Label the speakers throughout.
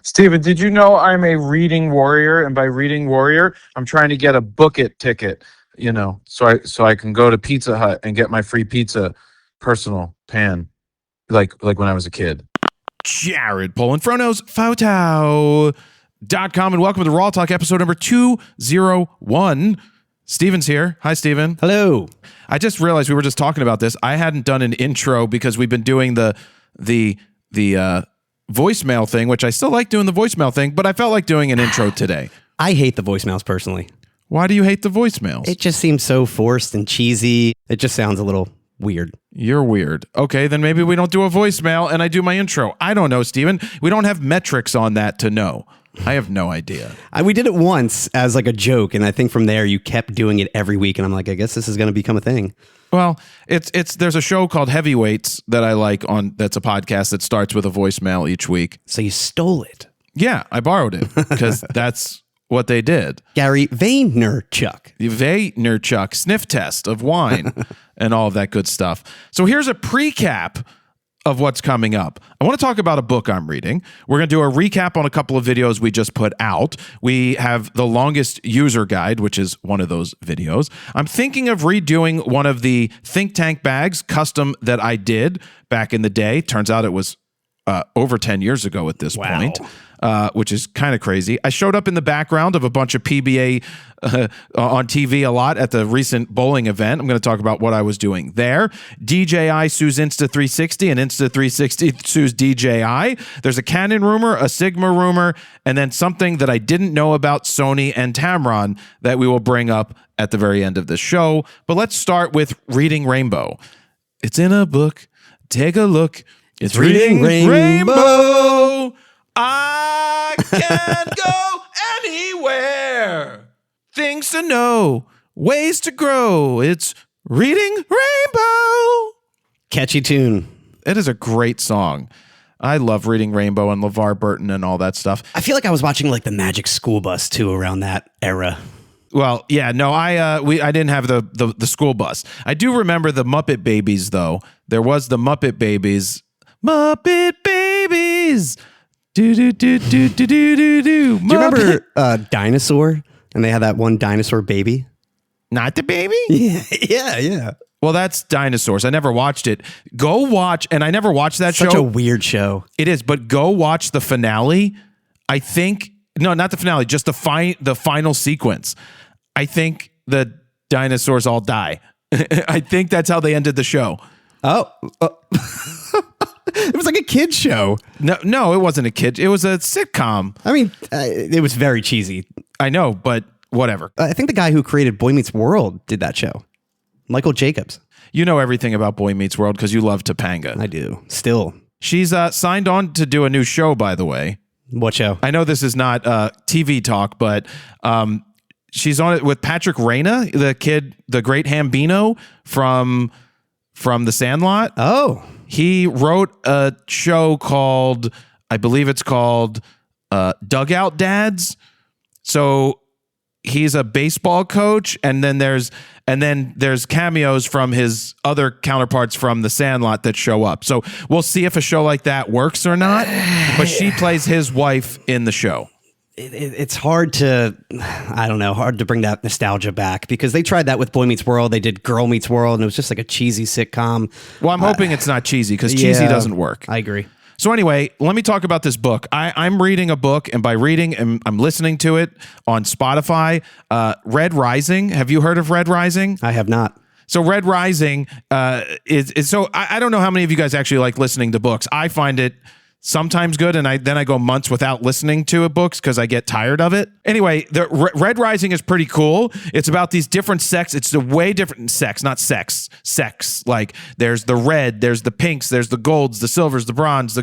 Speaker 1: Steven, did you know I'm a reading warrior? And by reading warrior, I'm trying to get a book it ticket, so I can go to Pizza Hut and get my free pizza personal pan, like when I was a kid.
Speaker 2: Jared Polin, Photo.com, and welcome to RAWtalk episode number 201. Steven's here. Hi, Steven.
Speaker 3: Hello.
Speaker 2: I just realized we were just talking about this. I hadn't done an intro because we've been doing the voicemail thing, which I still like doing the voicemail thing, but I felt like doing an intro today.
Speaker 3: I hate the voicemails personally.
Speaker 2: Why do you hate the voicemails?
Speaker 3: It just seems so forced and cheesy. It just sounds a little weird.
Speaker 2: You're weird. Okay, then maybe we don't do a voicemail and I do my intro. I don't know, Steven. We don't have metrics on that to know. I have no idea.
Speaker 3: We did it once as like a joke, and I think from there you kept doing it every week, and I'm like, I guess this is going to become a thing.
Speaker 2: Well, there's a show called Heavyweights that I like that's a podcast that starts with a voicemail each week.
Speaker 3: So you stole it.
Speaker 2: Yeah, I borrowed it because that's what they did.
Speaker 3: Gary
Speaker 2: Vaynerchuk, sniff test of wine and all of that good stuff. So here's a pre-cap of what's coming up. I want to talk about a book I'm reading. We're going to do a recap on a couple of videos we just put out. We have the longest user guide, which is one of those videos. I'm thinking of redoing one of the think tank bags custom that I did back in the day. Turns out it was over 10 years ago at this point, which is kind of crazy. I showed up in the background of a bunch of PBA on TV a lot at the recent bowling event. I'm going to talk about what I was doing there. DJI sues Insta360 and Insta360 sues DJI. There's a Canon rumor, a Sigma rumor, and then something that I didn't know about Sony and Tamron that we will bring up at the very end of the show. But let's start with Reading Rainbow. It's in a book. Take a look. It's Reading Rainbow. I can go anywhere. Things to know, ways to grow. It's Reading Rainbow.
Speaker 3: Catchy tune.
Speaker 2: It is a great song. I love Reading Rainbow and LeVar Burton and all that stuff.
Speaker 3: I feel like I was watching like the Magic School Bus too around that era.
Speaker 2: Well, yeah, no, I didn't have the school bus. I do remember the Muppet Babies though. There was the Muppet Babies. Muppet Babies. Do do do do do do do do.
Speaker 3: Do you remember Dinosaur? And they had that one dinosaur baby.
Speaker 2: Not the baby?
Speaker 3: Yeah.
Speaker 2: Well, that's Dinosaurs. I never watched it. Go watch, and I never watched that show.
Speaker 3: Such a weird show.
Speaker 2: It is, but go watch the finale. I think no, not the finale, just the final sequence. I think the dinosaurs all die. I think that's how they ended the show.
Speaker 3: Oh. It was like a kid's show.
Speaker 2: No, it wasn't a kid. It was a sitcom.
Speaker 3: I mean, it was very cheesy.
Speaker 2: I know, but whatever.
Speaker 3: I think the guy who created Boy Meets World did that show. Michael Jacobs.
Speaker 2: You know everything about Boy Meets World because you love Topanga.
Speaker 3: I do. Still.
Speaker 2: She's signed on to do a new show, by the way.
Speaker 3: What show?
Speaker 2: I know this is not TV talk, but she's on it with Patrick Reina, the great Hambino from The Sandlot.
Speaker 3: Oh.
Speaker 2: He wrote a show called, I believe it's called Dugout Dads. So he's a baseball coach, and then there's cameos from his other counterparts from The Sandlot that show up. So we'll see if a show like that works or not. But she plays his wife in the show.
Speaker 3: It's hard to bring that nostalgia back because they tried that with Boy Meets World. They did Girl Meets World, and it was just like a cheesy sitcom.
Speaker 2: Well, I'm hoping it's not cheesy because cheesy doesn't work.
Speaker 3: I agree.
Speaker 2: So anyway, let me talk about this book. I'm reading a book, and by reading, I'm listening to it on Spotify. Red Rising. Have you heard of Red Rising?
Speaker 3: I have not.
Speaker 2: So Red Rising is so I don't know how many of you guys actually like listening to books. I find it sometimes good, and then I go months without listening to books because I get tired of it. Anyway, the Red Rising is pretty cool. It's about these different sects. It's a way different sex, not sex. Sex. Like there's the red, there's the pinks, there's the golds, the silvers, the bronze,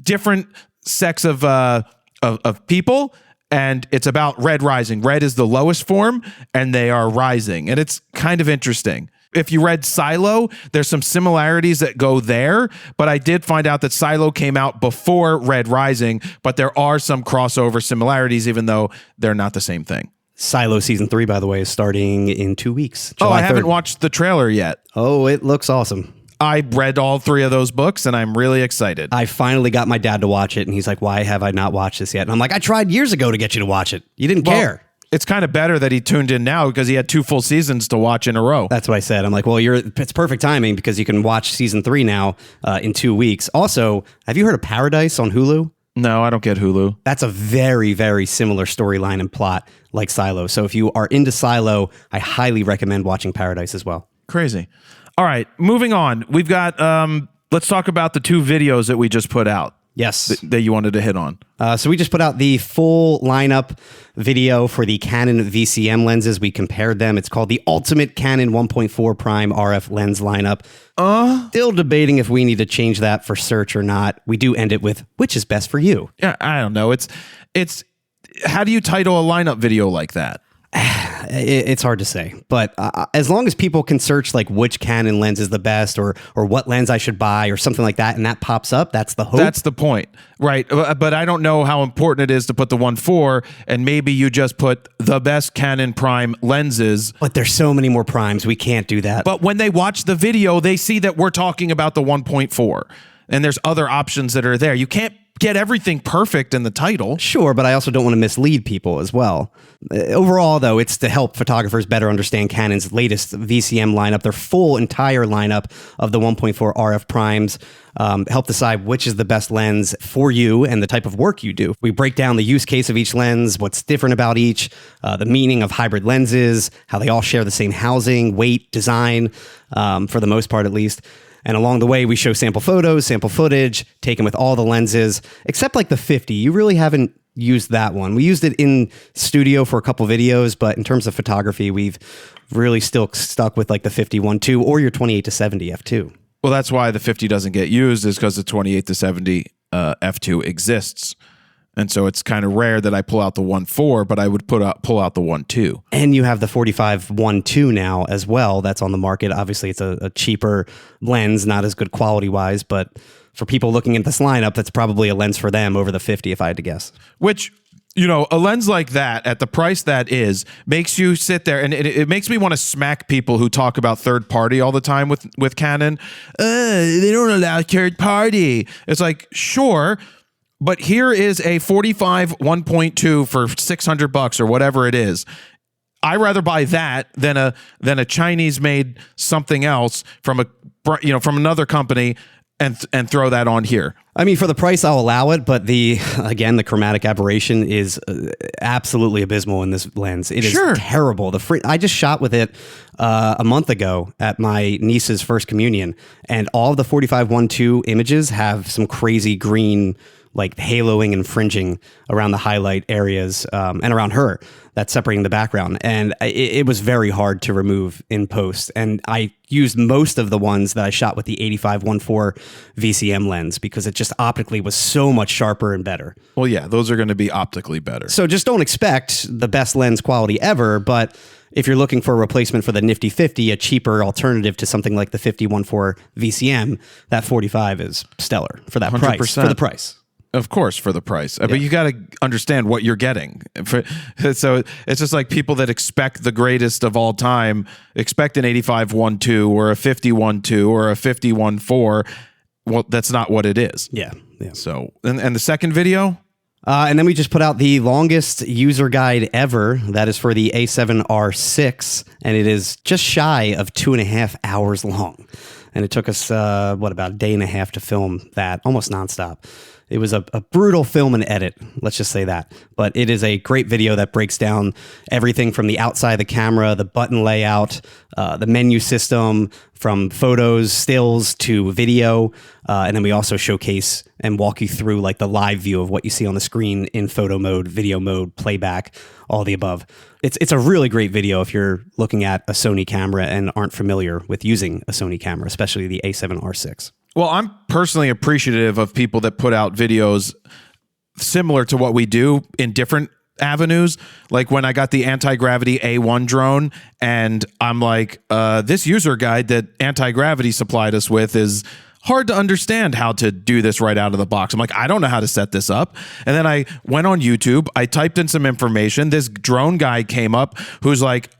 Speaker 2: different sects of people. And it's about Red Rising. Red is the lowest form, and they are rising, and it's kind of interesting. If you read Silo, there's some similarities that go there, but I did find out that Silo came out before Red Rising, but there are some crossover similarities, even though they're not the same thing.
Speaker 3: Silo season 3, by the way, is starting in 2 weeks. July
Speaker 2: I haven't
Speaker 3: 3rd.
Speaker 2: watched the trailer yet.
Speaker 3: Oh, it looks awesome.
Speaker 2: I read all 3 of those books, and I'm really excited.
Speaker 3: I finally got my dad to watch it, and he's like, why have I not watched this yet? And I'm like, I tried years ago to get you to watch it. You didn't care.
Speaker 2: It's kind of better that he tuned in now because he had 2 full seasons to watch in a row.
Speaker 3: That's what I said. I'm like, well, it's perfect timing because you can watch season 3 now in 2 weeks. Also, have you heard of Paradise on Hulu?
Speaker 2: No, I don't get Hulu.
Speaker 3: That's a very, very similar storyline and plot like Silo. So if you are into Silo, I highly recommend watching Paradise as well.
Speaker 2: Crazy. All right, moving on. We've got, let's talk about the 2 videos that we just put out.
Speaker 3: Yes.
Speaker 2: That you wanted to hit on.
Speaker 3: So we just put out the full lineup video for the Canon VCM lenses. We compared them. It's called the Ultimate Canon 1.4 Prime RF Lens Lineup. Still debating if we need to change that for search or not. We do end it with, which is best for you?
Speaker 2: Yeah, I don't know. It's how do you title a lineup video like that?
Speaker 3: It's hard to say, but as long as people can search like which Canon lens is the best or what lens I should buy or something like that, and that pops up, that's the hope.
Speaker 2: That's the point, right? But I don't know how important it is to put the 1.4, and maybe you just put the best Canon prime lenses.
Speaker 3: But there's so many more primes, we can't do that.
Speaker 2: But when they watch the video, they see that we're talking about the 1.4, and there's other options that are there. You can't get everything perfect in the title.
Speaker 3: Sure, but I also don't want to mislead people as well. Overall, though, it's to help photographers better understand Canon's latest VCM lineup, their full entire lineup of the 1.4 RF primes, help decide which is the best lens for you and the type of work you do. We break down the use case of each lens, what's different about each, the meaning of hybrid lenses, how they all share the same housing, weight, design, for the most part at least. And along the way, we show sample photos, sample footage, taken with all the lenses, except like the 50. You really haven't used that one. We used it in studio for a couple videos, but in terms of photography, we've really still stuck with like the 51.2 or your 28-70 f2.
Speaker 2: Well, that's why the 50 doesn't get used, is because the 28-70 f2 exists. And so it's kind of rare that I pull out the 1.4, but I would pull out the 1.2.
Speaker 3: And you have the 45-1.2 now as well. That's on the market. Obviously, it's a cheaper lens, not as good quality-wise, but for people looking at this lineup, that's probably a lens for them over the 50, if I had to guess.
Speaker 2: Which, you know, a lens like that, at the price that is, makes you sit there, and it makes me want to smack people who talk about third party all the time with Canon. They don't allow third party. It's like, sure, but here is a 45 1.2 for $600 or whatever it is. I'd rather buy that than a Chinese made something else from from another company and throw that on here.
Speaker 3: I mean, for the price, I'll allow it, but the chromatic aberration is absolutely abysmal in this lens. It is terrible. I just shot with it a month ago at my niece's first communion, and all of the 45-1.2 images have some crazy green, like haloing and fringing around the highlight areas and around her that's separating the background. And it was very hard to remove in post. And I used most of the ones that I shot with the 85-1.4 VCM lens because it just optically was so much sharper and better.
Speaker 2: Well, yeah, those are going to be optically better.
Speaker 3: So just don't expect the best lens quality ever, but if you're looking for a replacement for the nifty 50, a cheaper alternative to something like the 50-1.4 VCM, that 45 is stellar for that 100%. Price. For the price.
Speaker 2: Of course, for the price. But you got to understand what you're getting. So it's just like people that expect the greatest of all time, expect an 85-1.2 or a 50-1.2 or a 50-1.4. Well, that's not what it is.
Speaker 3: Yeah.
Speaker 2: So, and the second video?
Speaker 3: And then we just put out the longest user guide ever. That is for the A7R6, and it is just shy of 2.5 hours long. And it took us, about a day and a half to film that, almost nonstop. It was a brutal film and edit, let's just say that. But it is a great video that breaks down everything from the outside of the camera, the button layout, the menu system, from photos, stills to video. And then we also showcase and walk you through like the live view of what you see on the screen in photo mode, video mode, playback, all the above. It's a really great video if you're looking at a Sony camera and aren't familiar with using a Sony camera, especially the A7R6.
Speaker 2: Well, I'm personally appreciative of people that put out videos similar to what we do in different avenues. Like when I got the anti-gravity A1 drone, and I'm like, this user guide that anti-gravity supplied us with is hard to understand how to do this right out of the box. I'm like, I don't know how to set this up. And then I went on YouTube. I typed in some information. This drone guy came up who's like,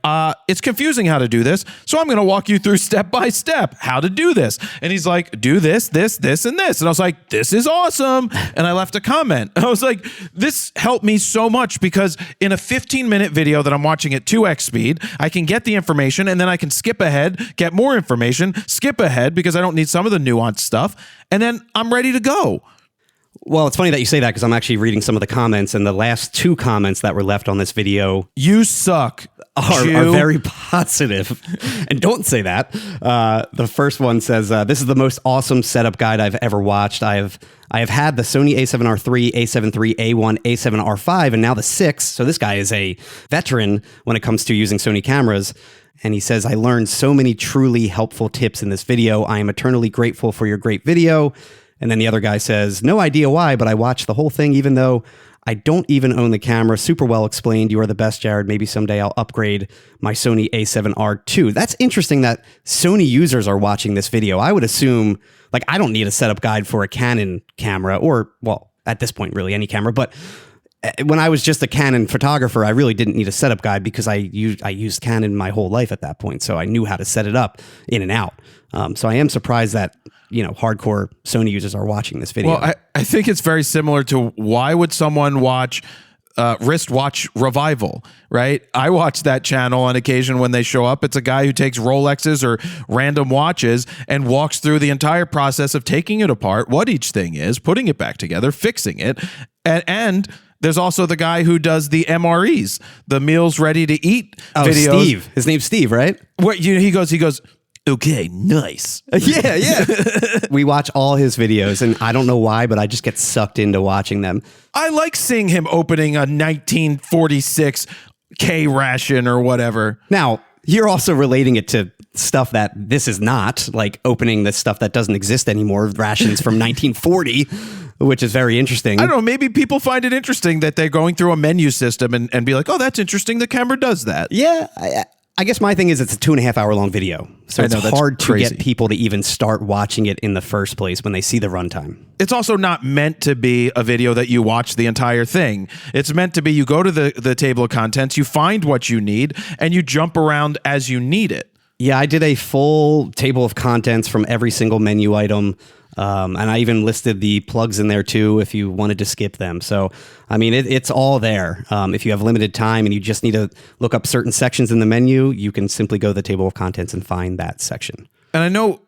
Speaker 2: it's confusing how to do this. So I'm going to walk you through step by step how to do this. And he's like, do this, this, this, and this. And I was like, this is awesome. And I left a comment. I was like, this helped me so much because in a 15-minute video that I'm watching at 2x speed, I can get the information and then I can skip ahead, get more information, skip ahead because I don't need some of the nuance stuff, and then I'm ready to go.
Speaker 3: Well, it's funny that you say that because I'm actually reading some of the comments, and the last 2 comments that were left on this video
Speaker 2: You suck.
Speaker 3: are very positive. And don't say that. The first one says, this is the most awesome setup guide I've ever watched. I have had the Sony a7R III, a7 III, A1, a7R5, and now the 6. So this guy is a veteran when it comes to using Sony cameras. And he says, I learned so many truly helpful tips in this video. I am eternally grateful for your great video. And then the other guy says, no idea why, but I watched the whole thing, even though I don't even own the camera. Super well explained. You are the best, Jared. Maybe someday I'll upgrade my Sony a7R II. That's interesting that Sony users are watching this video. I would assume, like, I don't need a setup guide for a Canon camera or, well, at this point, really any camera. But when I was just a Canon photographer, I really didn't need a setup guide because I used Canon my whole life at that point. So I knew how to set it up in and out. So I am surprised that, hardcore Sony users are watching this video.
Speaker 2: Well, I think it's very similar to why would someone watch wristwatch revival, right? I watch that channel on occasion when they show up. It's a guy who takes Rolexes or random watches and walks through the entire process of taking it apart, what each thing is, putting it back together, fixing it, and there's also the guy who does the MREs, the meals ready to eat videos.
Speaker 3: Steve. His name's Steve, right?
Speaker 2: What he goes, okay, nice.
Speaker 3: Yeah. We watch all his videos, and I don't know why, but I just get sucked into watching them.
Speaker 2: I like seeing him opening a 1946 K ration or whatever.
Speaker 3: Now, you're also relating it to stuff that this is not, like opening the stuff that doesn't exist anymore, rations from 1940, which is very interesting.
Speaker 2: I don't know, maybe people find it interesting that they're going through a menu system and be like, oh, that's interesting, the camera does that.
Speaker 3: Yeah, I guess my thing is it's a 2.5 hour long video. So it's hard to get people to even start watching it in the first place when they see the runtime.
Speaker 2: It's also not meant to be a video that you watch the entire thing. It's meant to be you go to the table of contents, you find what you need, and you jump around as you need it.
Speaker 3: Yeah, I did a full table of contents from every single menu item. And I even listed the plugs in there too if you wanted to skip them. So, I mean, it's all there. If you have limited time and you just need to look up certain sections in the menu, you can simply go to the table of contents and find that section.
Speaker 2: And I know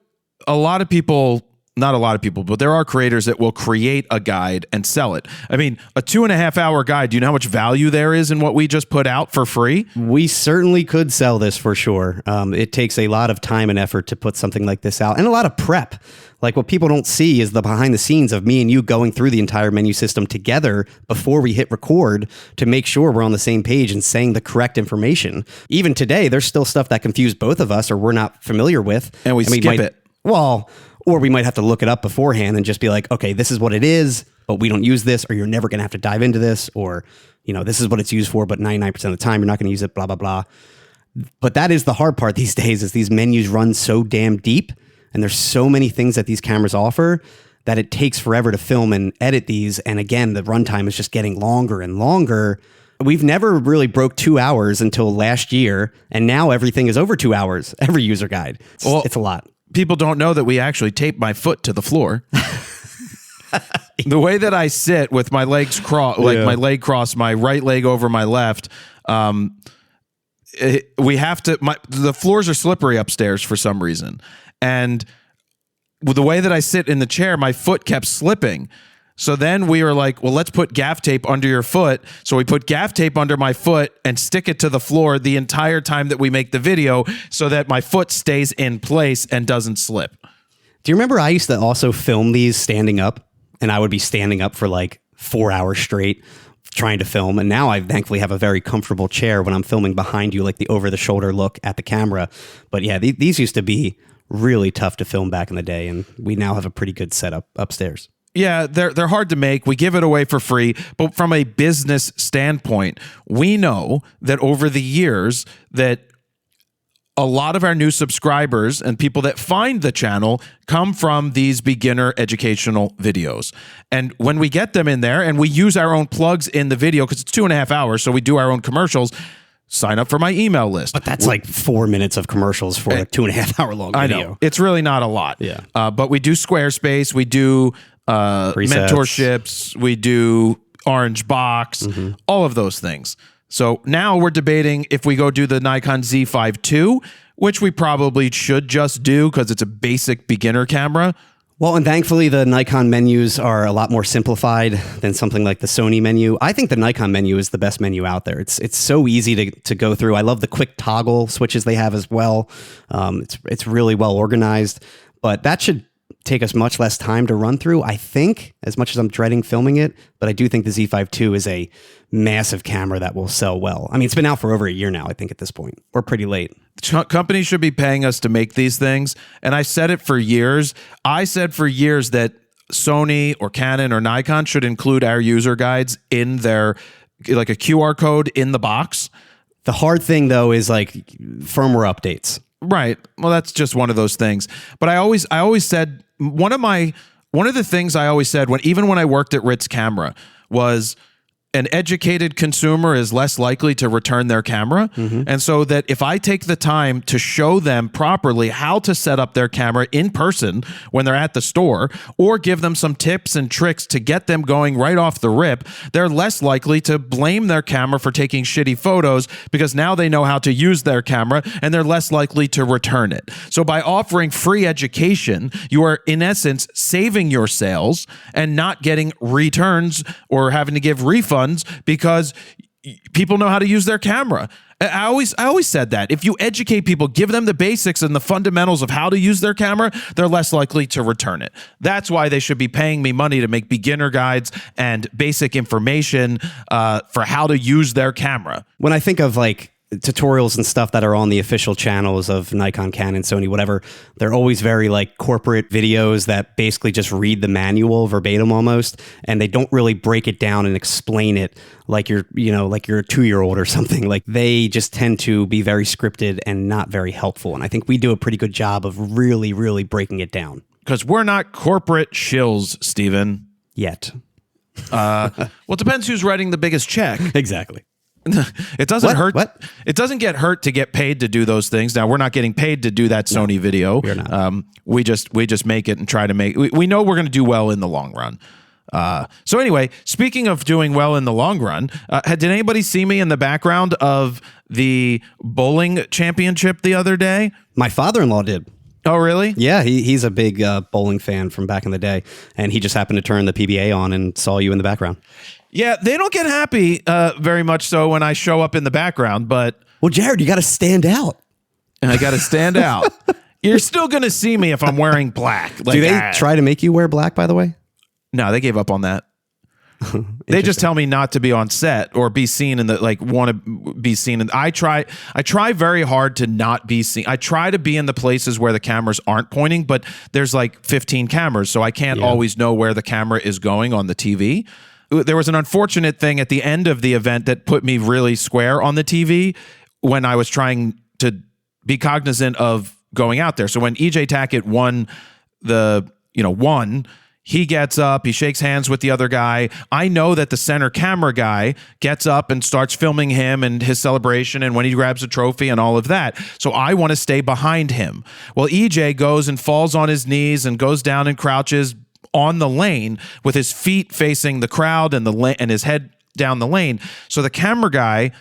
Speaker 2: a lot of people, not a lot of people, but there are creators that will create a guide and sell it. I mean, a 2.5 hour guide, do you know how much value there is in what we just put out for free?
Speaker 3: We certainly could sell this for sure. It takes a lot of time and effort to put something like this out and a lot of prep. Like what people don't see is the behind the scenes of me and you going through the entire menu system together before we hit record to make sure we're on the same page and saying the correct information. Even today, there's still stuff that confuse both of us or we're not familiar with.
Speaker 2: And we skip it.
Speaker 3: Well, or we might have to look it up beforehand and just be like, okay, this is what it is, but we don't use this, or you're never going to have to dive into this, or, this is what it's used for, but 99% of the time, you're not going to use it, blah, blah, blah. But that is the hard part these days is these menus run so damn deep. And there's so many things that these cameras offer that it takes forever to film and edit these. And again, the runtime is just getting longer and longer. We've never really broke 2 hours until last year. And now everything is over 2 hours, every user guide. It's a lot.
Speaker 2: People don't know that we actually tape my foot to the floor. The way that I sit with my legs crossed, like my leg crossed, my right leg over my left, we have to, the floors are slippery upstairs for some reason. And with the way that I sit in the chair, my foot kept slipping. So then we were like, well, let's put gaff tape under your foot. So we put gaff tape under my foot and stick it to the floor the entire time that we make the video so that my foot stays in place and doesn't slip.
Speaker 3: Do you remember I used to also film these standing up? And I would be standing up for like 4 hours straight trying to film. And now I thankfully have a very comfortable chair when I'm filming behind you, like the over-the-shoulder look at the camera. But yeah, these used to be really tough to film back in the day, and we now have a pretty good setup upstairs.
Speaker 2: Yeah, they're hard to make. We give it away for free, but from a business standpoint, we know that over the years that a lot of our new subscribers and people that find the channel come from these beginner educational videos. And when we get them in there and we use our own plugs in the video, because it's 2.5 hours, so we do our own commercials, sign up for my email list.
Speaker 3: But that's like 4 minutes of commercials for a 2.5 hour long video.
Speaker 2: I know. It's really not a lot.
Speaker 3: Yeah.
Speaker 2: But we do Squarespace. We do mentorships. We do Orange Box. All of those things. So now we're debating if we go do the Nikon Z5 II, which we probably should just do because it's a basic beginner camera.
Speaker 3: Well, and thankfully the Nikon menus are a lot more simplified than something like the Sony menu. I think the Nikon menu is the best menu out there. It's so easy to go through. I love the quick toggle switches they have as well. It's really well organized, but that should take us much less time to run through, I think, as much as I'm dreading filming it. But I do think the Z5 II is a massive camera that will sell well. I mean, it's been out for over a year now, I think, at this point. We're pretty late.
Speaker 2: Companies should be paying us to make these things. And I said it for years. I said for years that Sony or Canon or Nikon should include our user guides in their, like a QR code in the box.
Speaker 3: The hard thing, though, is like firmware updates.
Speaker 2: Right. Well, that's just one of those things. But I always said one of the things I always said even when I worked at Ritz Camera was an educated consumer is less likely to return their camera. And so that if I take the time to show them properly how to set up their camera in person when they're at the store, or give them some tips and tricks to get them going right off the rip, they're less likely to blame their camera for taking shitty photos because now they know how to use their camera and they're less likely to return it. So by offering free education, you are in essence saving your sales and not getting returns or having to give refunds because people know how to use their camera. I always said that. If you educate people, give them the basics and the fundamentals of how to use their camera, they're less likely to return it. That's why they should be paying me money to make beginner guides and basic information for how to use their camera.
Speaker 3: When I think of like tutorials and stuff that are on the official channels of Nikon, Canon, Sony, whatever, they're always very like corporate videos that basically just read the manual verbatim almost, and they don't really break it down and explain it like you're a 2-year-old or something. Like they just tend to be very scripted and not very helpful. And I think we do a pretty good job of really, really breaking it down.
Speaker 2: Because we're not corporate shills, Steven.
Speaker 3: Yet.
Speaker 2: Well, it depends who's writing the biggest check.
Speaker 3: Exactly.
Speaker 2: It doesn't hurt.
Speaker 3: What?
Speaker 2: It doesn't get hurt to get paid to do those things. Now we're not getting paid to do that Sony video.
Speaker 3: We're not.
Speaker 2: We just make it and try to make. We know we're going to do well in the long run. So anyway, speaking of doing well in the long run, did anybody see me in the background of the bowling championship the other day?
Speaker 3: My father-in-law did.
Speaker 2: Oh, really?
Speaker 3: Yeah, he's a big bowling fan from back in the day, and he just happened to turn the PBA on and saw you in the background.
Speaker 2: Yeah, they don't get happy very much so when I show up in the background, but...
Speaker 3: Well, Jared, you got to stand out.
Speaker 2: I got to stand out. You're still going to see me if I'm wearing black. Like,
Speaker 3: do they try to make you wear black, by the way?
Speaker 2: No, they gave up on that. They just tell me not to be on set or be seen in the, like, want to be seen. And I try very hard to not be seen. I try to be in the places where the cameras aren't pointing, but there's like 15 cameras, so I can't always know where the camera is going on the TV. There was an unfortunate thing at the end of the event that put me really square on the TV when I was trying to be cognizant of going out there. So when EJ Tackett won, he gets up, he shakes hands with the other guy. I know that the center camera guy gets up and starts filming him and his celebration and when he grabs a trophy and all of that. So I want to stay behind him. Well, EJ goes and falls on his knees and goes down and crouches on the lane with his feet facing the crowd and and his head down the lane. So the camera guy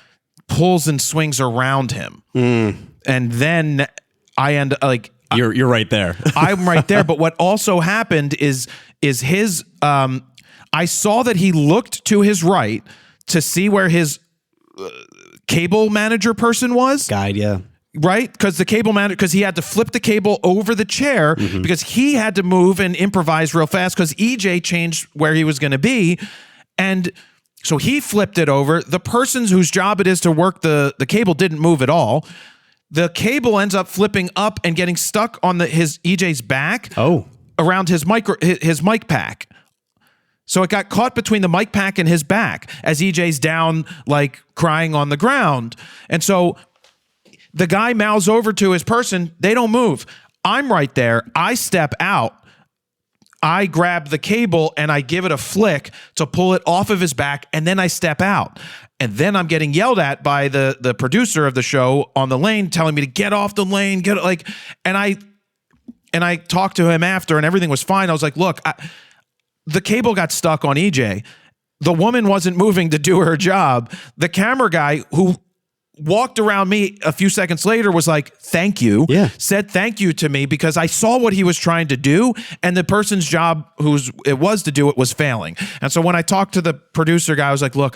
Speaker 2: pulls and swings around him. And then I end like...
Speaker 3: You're right there.
Speaker 2: I'm right there. But what also happened is his... I saw that he looked to his right to see where his cable manager person was.
Speaker 3: Guide, yeah.
Speaker 2: Right? Because the cable manager, because he had to flip the cable over the chair because he had to move and improvise real fast because EJ changed where he was going to be. And so he flipped it over. The person whose job it is to work the cable didn't move at all. The cable ends up flipping up and getting stuck on his EJ's back. Around his mic pack. So it got caught between the mic pack and his back as EJ's down, like crying on the ground. And so The guy mouths over to his person. They don't move. I'm right there. I step out. I grab the cable and I give it a flick to pull it off of his back, and then I step out. And then I'm getting yelled at by the producer of the show on the lane, telling me to get off the lane, and I talked to him after, and everything was fine. I was like, look, the cable got stuck on EJ. The woman wasn't moving to do her job. The camera guy who walked around me a few seconds later was like, thank you.
Speaker 3: Yeah.
Speaker 2: Said thank you to me because I saw what he was trying to do, and the person's job it was to do it was failing. And so when I talked to the producer guy, I was like, look,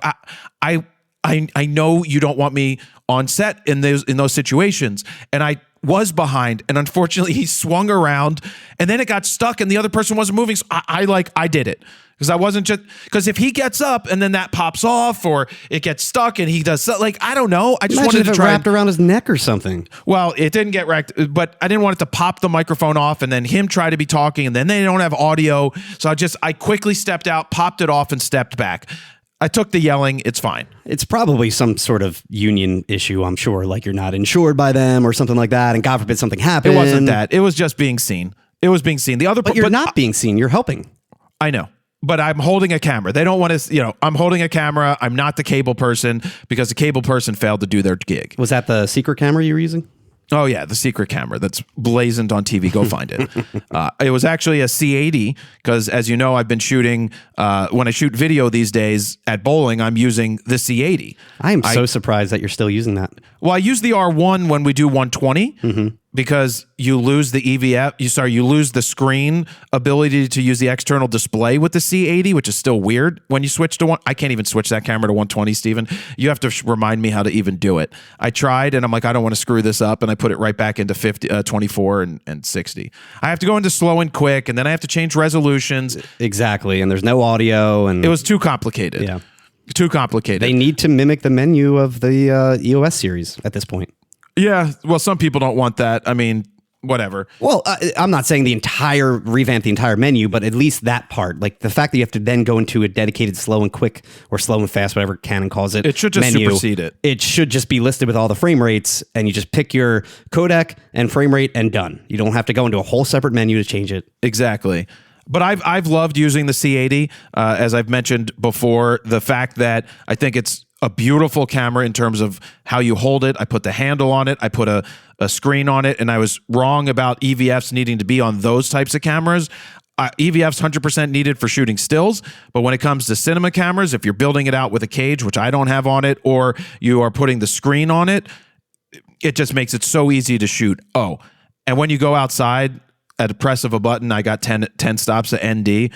Speaker 2: I know you don't want me on set in those situations. And I was behind, and unfortunately he swung around, and then it got stuck and the other person wasn't moving. So I did it. Because if he gets up and then that pops off, or it gets stuck and he does I don't know. I just
Speaker 3: Imagine
Speaker 2: wanted
Speaker 3: if
Speaker 2: to
Speaker 3: it
Speaker 2: try
Speaker 3: wrapped around his neck or something.
Speaker 2: Well, it didn't get wrecked, but I didn't want it to pop the microphone off and then him try to be talking and then they don't have audio. So I quickly stepped out, popped it off, and stepped back. I took the yelling. It's fine.
Speaker 3: It's probably some sort of union issue, I'm sure. Like you're not insured by them or something like that. And God forbid something happened.
Speaker 2: It wasn't that. It was just being seen. It was being seen.
Speaker 3: But you're not being seen. You're helping.
Speaker 2: I know. But I'm holding a camera. They don't want to, I'm holding a camera. I'm not the cable person because the cable person failed to do their gig.
Speaker 3: Was that the secret camera you were using?
Speaker 2: Oh, yeah, the secret camera that's blazoned on TV. Go find it. It was actually a C80 because, as you know, I've been shooting, when I shoot video these days at bowling, I'm using the C80.
Speaker 3: I am so surprised that you're still using that.
Speaker 2: Well, I use the R1 when we do 120 because you lose the you lose the screen ability to use the external display with the C80, which is still weird when you switch to one. I can't even switch that camera to 120, Steven. You have to remind me how to even do it. I tried and I'm like, I don't want to screw this up. And I put it right back into 24 and 60. I have to go into slow and quick, and then I have to change resolutions.
Speaker 3: Exactly. And there's no audio. And
Speaker 2: it was too complicated.
Speaker 3: Yeah.
Speaker 2: Too complicated.
Speaker 3: They need to mimic the menu of the EOS series at this point.
Speaker 2: Yeah. Well, some people don't want that. I mean, whatever.
Speaker 3: Well, I'm not saying revamp the entire menu, but at least that part. Like the fact that you have to then go into a dedicated slow and quick or slow and fast, whatever Canon calls it.
Speaker 2: It should just
Speaker 3: menu.
Speaker 2: supersede it.
Speaker 3: It should just be listed with all the frame rates, and you just pick your codec and frame rate and done. You don't have to go into a whole separate menu to change it.
Speaker 2: Exactly. But I've loved using the C80, as I've mentioned before. The fact that I think it's a beautiful camera in terms of how you hold it. I put the handle on it. I put a screen on it, and I was wrong about EVFs needing to be on those types of cameras. EVF's 100% needed for shooting stills, but when it comes to cinema cameras, if you're building it out with a cage, which I don't have on it, or you are putting the screen on it, it just makes it so easy to shoot. Oh, and when you go outside, at the press of a button, I got 10 stops at ND.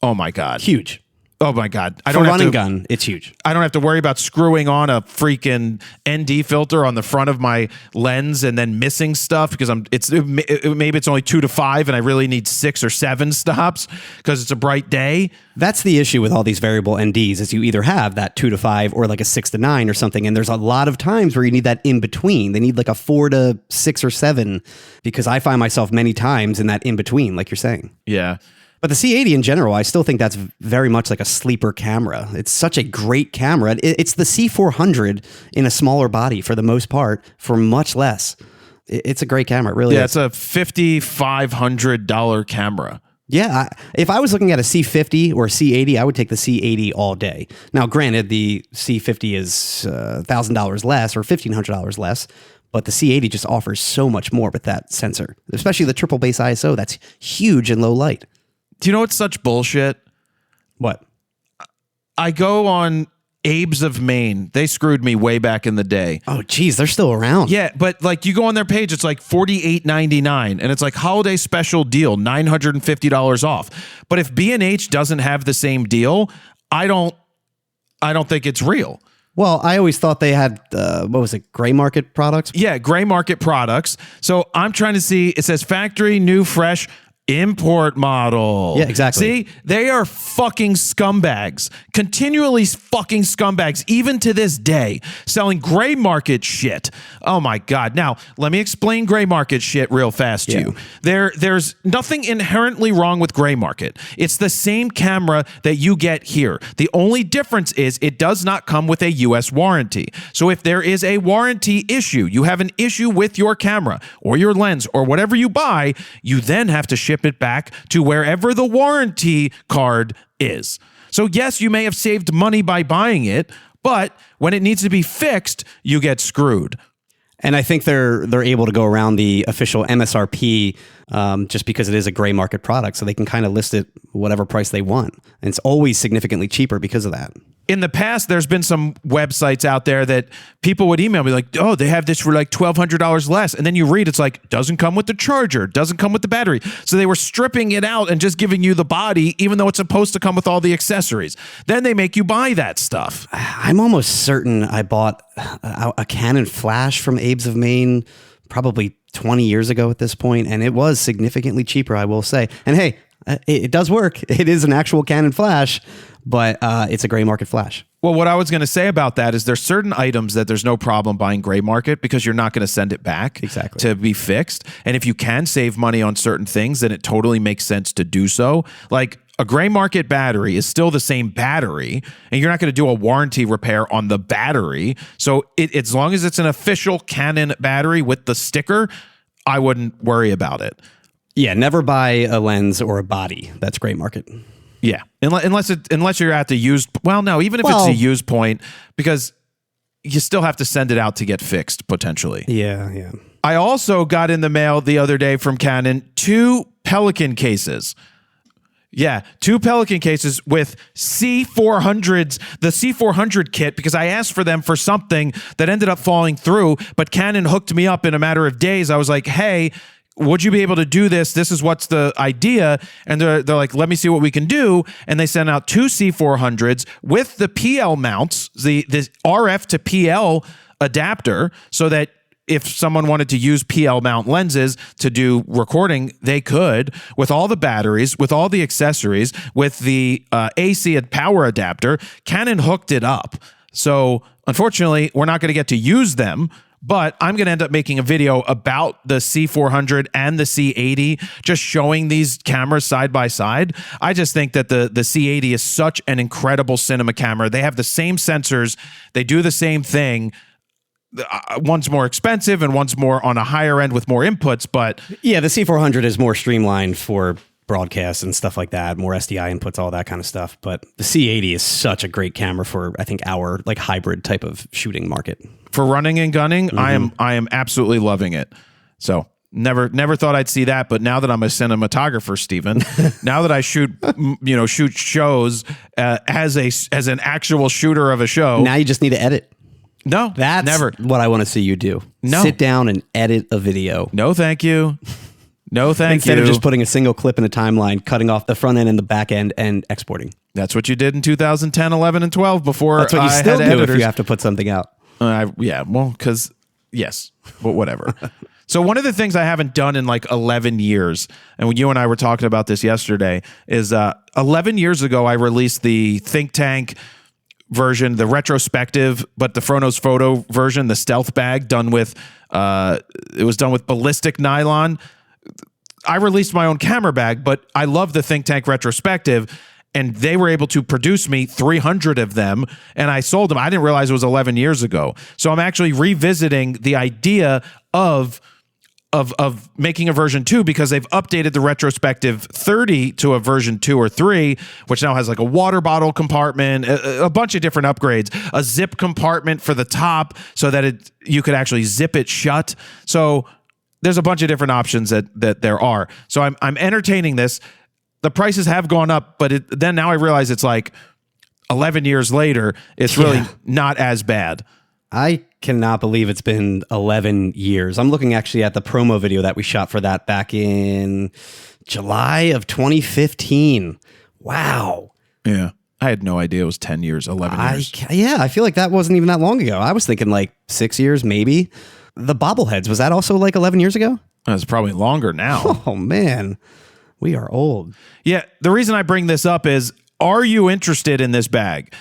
Speaker 2: Oh my God.
Speaker 3: Huge.
Speaker 2: Oh my God.
Speaker 3: For run and gun, it's huge.
Speaker 2: I don't have to worry about screwing on a freaking ND filter on the front of my lens and then missing stuff because maybe it's only 2 to 5 and I really need 6 or 7 stops because it's a bright day.
Speaker 3: That's the issue with all these variable NDs is you either have that 2 to 5 or like a 6 to 9 or something. And there's a lot of times where you need that in between. They need like a 4 to 6 or 7 because I find myself many times in that in between, like you're saying.
Speaker 2: Yeah.
Speaker 3: But the C80 in general, I still think that's very much like a sleeper camera. It's such a great camera. It's the C400 in a smaller body for the most part for much less. It's a great camera. It really is.
Speaker 2: Yeah, it's a $5,500 camera.
Speaker 3: Yeah, if I was looking at a C50 or a C80, I would take the C80 all day. Now, granted, the C50 is $1,000 less or $1,500 less, but the C80 just offers so much more with that sensor, especially the triple base ISO. That's huge in low light.
Speaker 2: Do you know what's such bullshit?
Speaker 3: What?
Speaker 2: I go on Abe's of Maine. They screwed me way back in the day.
Speaker 3: Oh, geez, they're still around.
Speaker 2: Yeah, but like you go on their page, it's like $48.99, and it's like holiday special deal, $950 off. But if B&H doesn't have the same deal, I don't think it's real.
Speaker 3: Well, I always thought they had, what was it, gray market products?
Speaker 2: Yeah, gray market products. So I'm trying to see, it says factory, new, fresh. import model.
Speaker 3: Yeah, exactly.
Speaker 2: See, they are fucking scumbags, continually fucking scumbags, even to this day, selling gray market shit. Oh my God. Now, let me explain gray market shit real fast to you. There's nothing inherently wrong with gray market. It's the same camera that you get here. The only difference is it does not come with a US warranty. So if there is a warranty issue, you have an issue with your camera or your lens or whatever you buy, you then have to ship it back to wherever the warranty card is. So yes, you may have saved money by buying it, but when it needs to be fixed, you get screwed.
Speaker 3: And I think they're able to go around the official MSRP just because it is a gray market product, so they can kind of list it whatever price they want, and it's always significantly cheaper because of that.
Speaker 2: In the past, there's been some websites out there that people would email me like, oh, they have this for like $1,200 less. And then you read, it's like, doesn't come with the charger, doesn't come with the battery. So they were stripping it out and just giving you the body, even though it's supposed to come with all the accessories. Then they make you buy that stuff.
Speaker 3: I'm almost certain I bought a Canon flash from Abe's of Maine probably 20 years ago at this point, and it was significantly cheaper, I will say. And hey, it does work. It is an actual Canon flash, but it's a gray market flash.
Speaker 2: Well, what I was going to say about that is there's certain items that there's no problem buying gray market because you're not going to send it back to be fixed. And if you can save money on certain things, then it totally makes sense to do so. Like a gray market battery is still the same battery, and you're not going to do a warranty repair on the battery. So as long as it's an official Canon battery with the sticker, I wouldn't worry about it.
Speaker 3: Yeah, never buy a lens or a body. That's gray market.
Speaker 2: Yeah, unless you're at the used. Well, no, even if it's a used point, because you still have to send it out to get fixed potentially.
Speaker 3: Yeah.
Speaker 2: I also got in the mail the other day from Canon 2 Pelican cases. Yeah, 2 Pelican cases with C400s, the C400 kit, because I asked for them for something that ended up falling through, but Canon hooked me up in a matter of days. I was like, hey, would you be able to do this? This is what's the idea. And they're like, let me see what we can do. And they sent out 2 C400s with the PL mounts, the RF to PL adapter, so that if someone wanted to use PL mount lenses to do recording, they could, with all the batteries, with all the accessories, with the AC and power adapter. Canon hooked it up. So unfortunately, we're not going to get to use them, but I'm going to end up making a video about the C400 and the C80, just showing these cameras side by side. I just think that the C80 is such an incredible cinema camera. They have the same sensors. They do the same thing. One's more expensive and one's more on a higher end with more inputs, but
Speaker 3: yeah, the C400 is more streamlined for broadcasts and stuff like that, more SDI inputs, all that kind of stuff. But the C80 is such a great camera for, I think, our like hybrid type of shooting market. For
Speaker 2: running and gunning, I am absolutely loving it. So never thought I'd see that, but now that I'm a cinematographer, Steven, now that I shoot shows as an actual shooter of a show,
Speaker 3: now you just need to edit.
Speaker 2: No,
Speaker 3: that's
Speaker 2: never
Speaker 3: what I want to see you do.
Speaker 2: No.
Speaker 3: Sit down and edit a video.
Speaker 2: No, thank you. No, thank
Speaker 3: Instead
Speaker 2: you.
Speaker 3: of just putting a single clip in a timeline, cutting off the front end and the back end and exporting.
Speaker 2: That's what you did in 2010, 11, and 12 before
Speaker 3: That's what you still do
Speaker 2: editors.
Speaker 3: if you have to put something out.
Speaker 2: Yeah, well, because, yes, but whatever. So one of the things I haven't done in like 11 years, and when you and I were talking about this yesterday, is 11 years ago, I released the Think Tank version, the retrospective, but the Fronos Photo version, the stealth bag done with, it was done with ballistic nylon. I released my own camera bag, but I love the Think Tank retrospective, and they were able to produce me 300 of them, and I sold them. I didn't realize it was 11 years ago. So I'm actually revisiting the idea of making a version 2 because they've updated the retrospective 30 to a version 2 or 3, which now has like a water bottle compartment, a bunch of different upgrades, a zip compartment for the top so that you could actually zip it shut. So there's a bunch of different options that there are. So I'm entertaining this. The prices have gone up, but then now I realize it's like 11 years later, it's really not as bad.
Speaker 3: I cannot believe it's been 11 years. I'm looking actually at the promo video that we shot for that back in July of 2015. Wow.
Speaker 2: Yeah. I had no idea it was 10 years, 11 years.
Speaker 3: I feel like that wasn't even that long ago. I was thinking like 6 years, maybe. The bobbleheads, was that also like 11 years ago?
Speaker 2: It's probably longer now.
Speaker 3: Oh, man. We are old.
Speaker 2: Yeah, the reason I bring this up is, are you interested in this bag?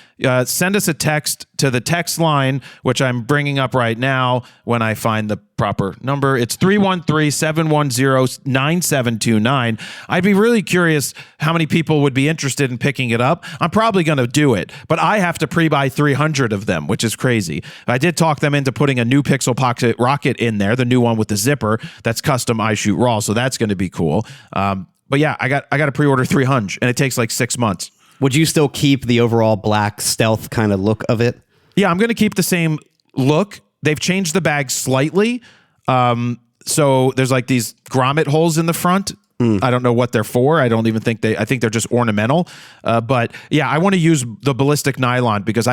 Speaker 2: Send us a text to the text line, which I'm bringing up right now when I find the proper number. It's 313-710-9729. I'd be really curious how many people would be interested in picking it up. I'm probably going to do it, but I have to pre-buy 300 of them, which is crazy. I did talk them into putting a new Pixel Pocket Rocket in there, the new one with the zipper that's custom iShoot RAW, so that's going to be cool. But yeah, I got to pre-order 300, and it takes like 6 months.
Speaker 3: Would you still keep the overall black stealth kind of look of it?
Speaker 2: Yeah, I'm going to keep the same look. They've changed the bag slightly. So there's like these grommet holes in the front. I don't know what they're for. I don't even think I think they're just ornamental. But yeah, I want to use the ballistic nylon because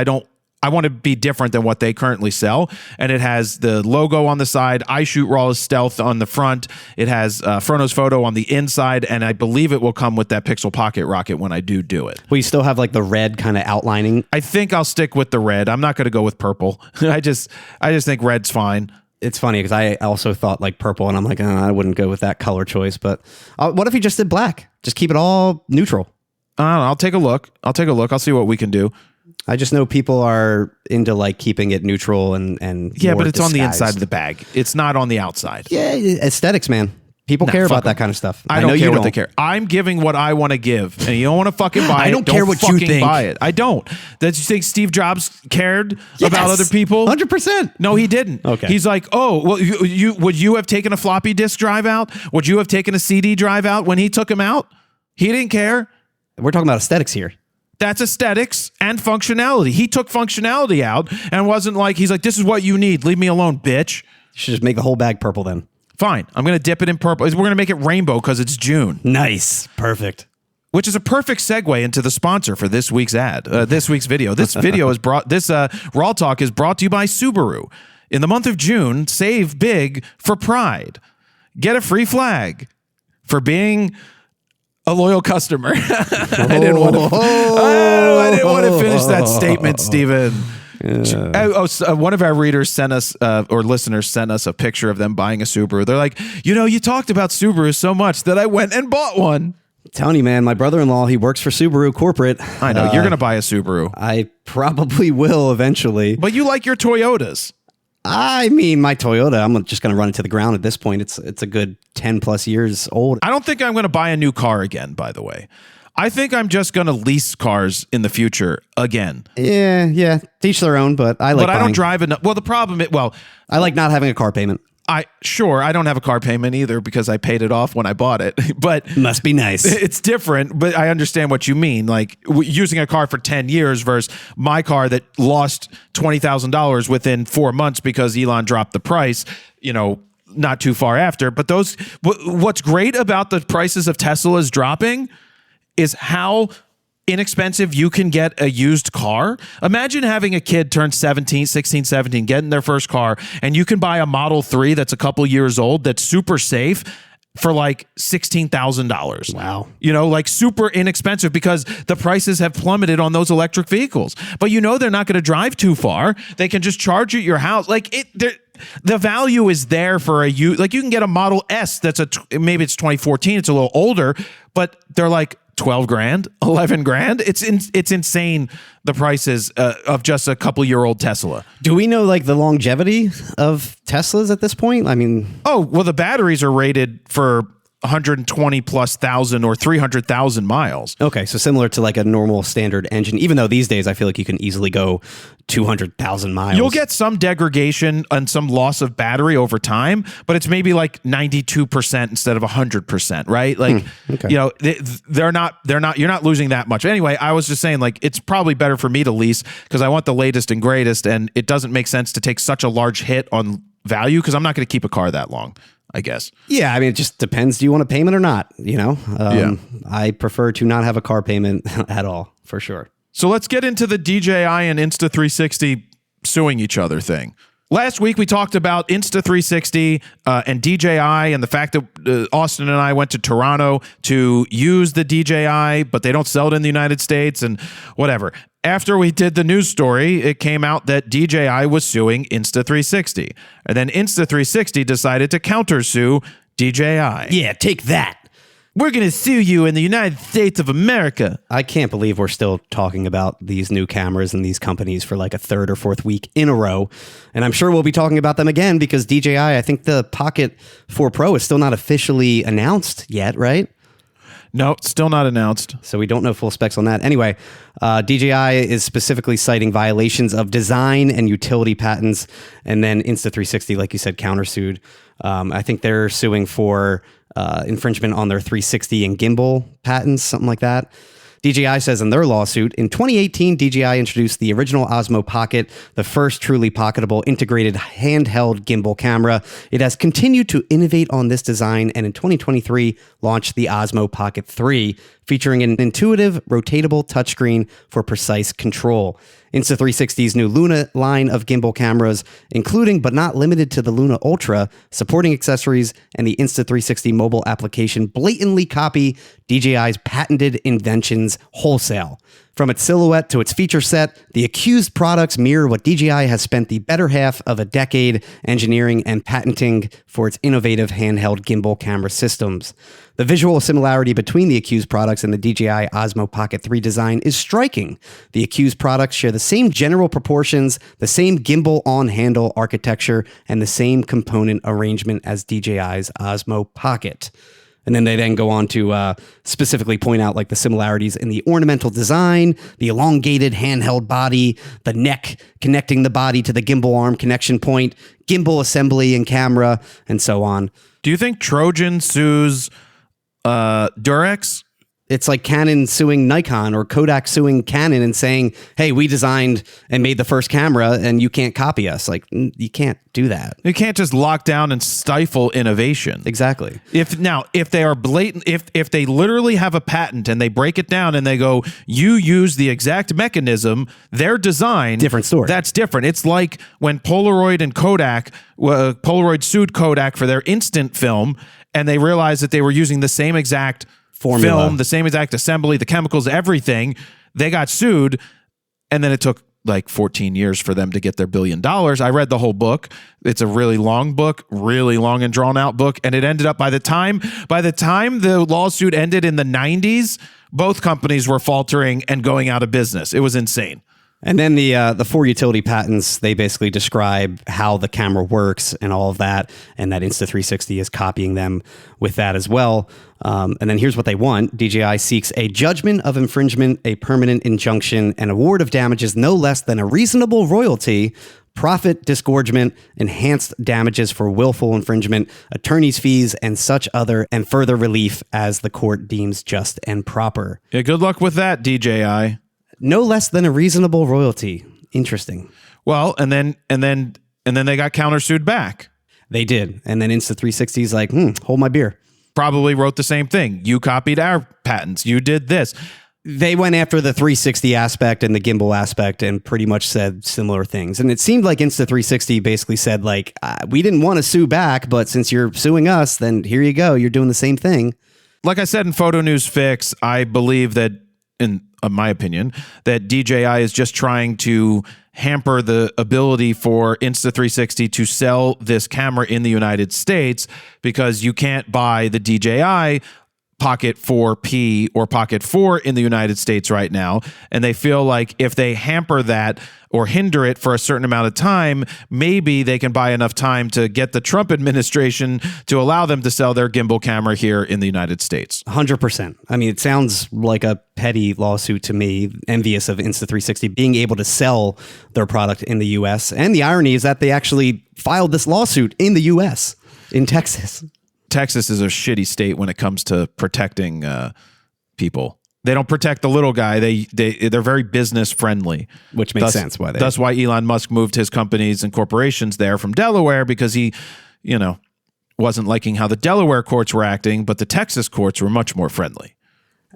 Speaker 2: I want to be different than what they currently sell. And it has the logo on the side. iShoot RAW is stealth on the front. It has Frono's Photo on the inside. And I believe it will come with that Pixel Pocket Rocket when I do it.
Speaker 3: Will you still have like the red kind of outlining?
Speaker 2: I think I'll stick with the red. I'm not going to go with purple. I just think red's fine.
Speaker 3: It's funny because I also thought like purple, and I'm like, I wouldn't go with that color choice. But what if you just did black? Just keep it all neutral.
Speaker 2: I don't know. I'll take a look. I'll see what we can do.
Speaker 3: I just know people are into like keeping it neutral and
Speaker 2: yeah,
Speaker 3: more
Speaker 2: but it's on the
Speaker 3: disguised.
Speaker 2: inside of the bag. It's not on the outside.
Speaker 3: Yeah, aesthetics, man. People care about that kind of stuff.
Speaker 2: I don't care what they care. I'm giving what I want to give, and you don't want to fucking buy it.
Speaker 3: I don't care what you think.
Speaker 2: Buy it. I don't. That you think Steve Jobs cared about other people?
Speaker 3: 100%.
Speaker 2: No, he didn't.
Speaker 3: Okay.
Speaker 2: He's like, oh, well, you would you have taken a floppy disk drive out? Would you have taken a CD drive out when he took him out? He didn't care.
Speaker 3: We're talking about aesthetics here.
Speaker 2: That's aesthetics and functionality. He took functionality out and wasn't like, he's like, this is what you need. Leave me alone, bitch.
Speaker 3: You should just make the whole bag purple then.
Speaker 2: Fine. I'm going to dip it in purple. We're going to make it rainbow because it's June.
Speaker 3: Nice. Perfect.
Speaker 2: Which is a perfect segue into the sponsor for this week's this week's video. This video is RAWtalk is brought to you by Subaru. In the month of June, save big for Pride. Get a free flag for being a loyal customer. I didn't want to finish that statement, Steven. One of our readers sent us, or listeners sent us a picture of them buying a Subaru. They're like, you talked about Subaru so much that I went and bought one.
Speaker 3: I'm telling you, man, my brother-in-law, he works for Subaru corporate.
Speaker 2: I know. You're going to buy a Subaru.
Speaker 3: I probably will eventually.
Speaker 2: But you like your Toyotas.
Speaker 3: I mean, my Toyota, I'm just going to run it to the ground at this point. It's a good 10 plus years old.
Speaker 2: I don't think I'm going to buy a new car again, by the way. I think I'm just going to lease cars in the future again.
Speaker 3: Yeah. Teach their own, but I like
Speaker 2: But I don't drive enough. Well, the problem is,
Speaker 3: I like not having a car payment.
Speaker 2: I don't have a car payment either because I paid it off when I bought it. But
Speaker 3: must be nice.
Speaker 2: It's different, but I understand what you mean. Like using a car for 10 years versus my car that lost $20,000 within 4 months because Elon dropped the price, not too far after. But what's great about the prices of Teslas dropping is how inexpensive you can get a used car. Imagine having a kid turn 16, 17, getting their first car, and you can buy a Model 3 that's a couple years old that's super safe for like $16,000.
Speaker 3: Wow.
Speaker 2: Like super inexpensive because the prices have plummeted on those electric vehicles. But they're not going to drive too far. They can just charge at your house. Like the value is there for you can get a Model S that's maybe it's 2014, it's a little older, but they're like $12,000, $11,000. It's insane, the prices of just a couple-year-old Tesla.
Speaker 3: Do we know like the longevity of Teslas at this point? I mean,
Speaker 2: the batteries are rated for 120 plus thousand or 300,000 miles.
Speaker 3: Okay, so similar to like a normal standard engine, even though these days I feel like you can easily go 200,000 miles.
Speaker 2: You'll get some degradation and some loss of battery over time, but it's maybe like 92% instead of 100%, right? Like,
Speaker 3: okay.
Speaker 2: You're not losing that much. Anyway, I was just saying like, it's probably better for me to lease because I want the latest and greatest, and it doesn't make sense to take such a large hit on value because I'm not going to keep a car that long, I guess.
Speaker 3: Yeah, I mean, it just depends. Do you want a payment or not?
Speaker 2: Yeah.
Speaker 3: I prefer to not have a car payment at all, for sure.
Speaker 2: So let's get into the DJI and Insta360 suing each other thing. Last week, we talked about Insta360 and DJI and the fact that Austin and I went to Toronto to use the DJI, but they don't sell it in the United States and whatever. After we did the news story, it came out that DJI was suing Insta360. And then Insta360 decided to countersue DJI.
Speaker 3: Yeah, take that.
Speaker 2: We're going to sue you in the United States of America.
Speaker 3: I can't believe we're still talking about these new cameras and these companies for like a third or fourth week in a row. And I'm sure we'll be talking about them again because DJI, I think the Pocket 4 Pro is still not officially announced yet, right?
Speaker 2: No, still not announced.
Speaker 3: So we don't know full specs on that. Anyway, DJI is specifically citing violations of design and utility patents. And then Insta360, like you said, countersued. I think they're suing for infringement on their 360 and gimbal patents, something like that. DJI says in their lawsuit, in 2018, DJI introduced the original Osmo Pocket, the first truly pocketable integrated handheld gimbal camera. It has continued to innovate on this design and in 2023 launched the Osmo Pocket 3, featuring an intuitive rotatable touchscreen for precise control. Insta360's new Luna line of gimbal cameras, including but not limited to the Luna Ultra, supporting accessories, and the Insta360 mobile application blatantly copy DJI's patented inventions wholesale. From its silhouette to its feature set, the accused products mirror what DJI has spent the better half of a decade engineering and patenting for its innovative handheld gimbal camera systems. The visual similarity between the accused products and the DJI Osmo Pocket 3 design is striking. The accused products share the same general proportions, the same gimbal on-handle architecture, and the same component arrangement as DJI's Osmo Pocket. And then they then go on to specifically point out like the similarities in the ornamental design, the elongated handheld body, the neck connecting the body to the gimbal arm connection point, gimbal assembly and camera, and so on.
Speaker 2: Do you think Trojan sues Durex?
Speaker 3: It's like Canon suing Nikon or Kodak suing Canon and saying, hey, we designed and made the first camera and you can't copy us. Like, you can't do that.
Speaker 2: You can't just lock down and stifle innovation.
Speaker 3: Exactly.
Speaker 2: If they are blatant, if they literally have a patent and they break it down and they go, you use the exact mechanism, their design,
Speaker 3: different story.
Speaker 2: That's different. It's like when Polaroid and Kodak, Polaroid sued Kodak for their instant film and they realized that they were using the same exact formula, film, the same exact assembly, the chemicals, everything. They got sued, and then it took like 14 years for them to get their $1 billion. I read the whole book. It's a really long book, really long and drawn out book, and it ended up by the time the lawsuit ended in the 90s, both companies were faltering and going out of business. It was insane.
Speaker 3: And then the 4 utility patents, they basically describe how the camera works and all of that, and that Insta360 is copying them with that as well. And then here's what they want. DJI seeks a judgment of infringement, a permanent injunction, an award of damages no less than a reasonable royalty, profit disgorgement, enhanced damages for willful infringement, attorney's fees, and such other and further relief as the court deems just and proper.
Speaker 2: Yeah, good luck with that, DJI.
Speaker 3: No less than a reasonable royalty. Interesting.
Speaker 2: Well, and then they got countersued back.
Speaker 3: They did. And then Insta360 is like, hold my beer.
Speaker 2: Probably wrote the same thing. You copied our patents. You did this.
Speaker 3: They went after the 360 aspect and the gimbal aspect and pretty much said similar things. And it seemed like Insta360 basically said like, we didn't want to sue back, but since you're suing us, then here you go. You're doing the same thing.
Speaker 2: Like I said in Photo News Fix, I believe that in my opinion, that DJI is just trying to hamper the ability for Insta360 to sell this camera in the United States because you can't buy the DJI Pocket 4P or Pocket 4 in the United States right now. And they feel like if they hamper that or hinder it for a certain amount of time, maybe they can buy enough time to get the Trump administration to allow them to sell their gimbal camera here in the United States.
Speaker 3: 100%. I mean, it sounds like a petty lawsuit to me, envious of Insta360 being able to sell their product in the U.S. And the irony is that they actually filed this lawsuit in the U.S., in Texas.
Speaker 2: Texas is a shitty state when it comes to protecting people. They don't protect the little guy. They're very business friendly,
Speaker 3: which makes sense.
Speaker 2: That's why Elon Musk moved his companies and corporations there from Delaware because he, wasn't liking how the Delaware courts were acting, but the Texas courts were much more friendly.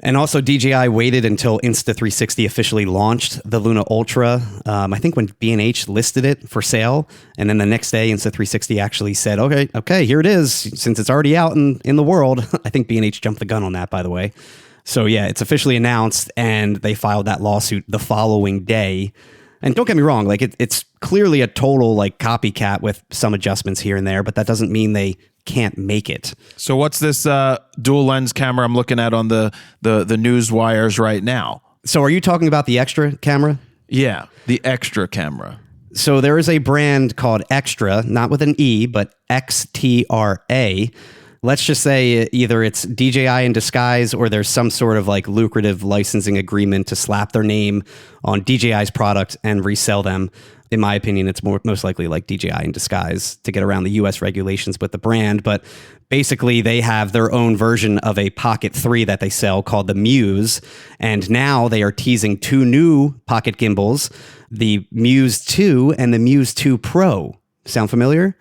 Speaker 3: And also DJI waited until Insta360 officially launched the Luna Ultra. I think when B&H listed it for sale, and then the next day Insta360 actually said, okay, here it is. Since it's already out in the world, I think B&H jumped the gun on that, by the way. So yeah, it's officially announced, and they filed that lawsuit the following day. And don't get me wrong, like it's clearly a total like copycat with some adjustments here and there, but that doesn't mean they can't make it.
Speaker 2: So what's this dual lens camera I'm looking at on the news wires right now?
Speaker 3: So are you talking about the Extra camera?
Speaker 2: Yeah, the Extra camera.
Speaker 3: So there is a brand called Extra, not with an E, but XTRA. Let's just say either it's DJI in disguise or there's some sort of like lucrative licensing agreement to slap their name on DJI's product and resell them. In my opinion, it's most likely like DJI in disguise to get around the US regulations with the brand. But basically, they have their own version of a Pocket 3 that they sell called the Muse. And now they are teasing 2 new Pocket gimbals, the Muse 2 and the Muse 2 Pro. Sound familiar?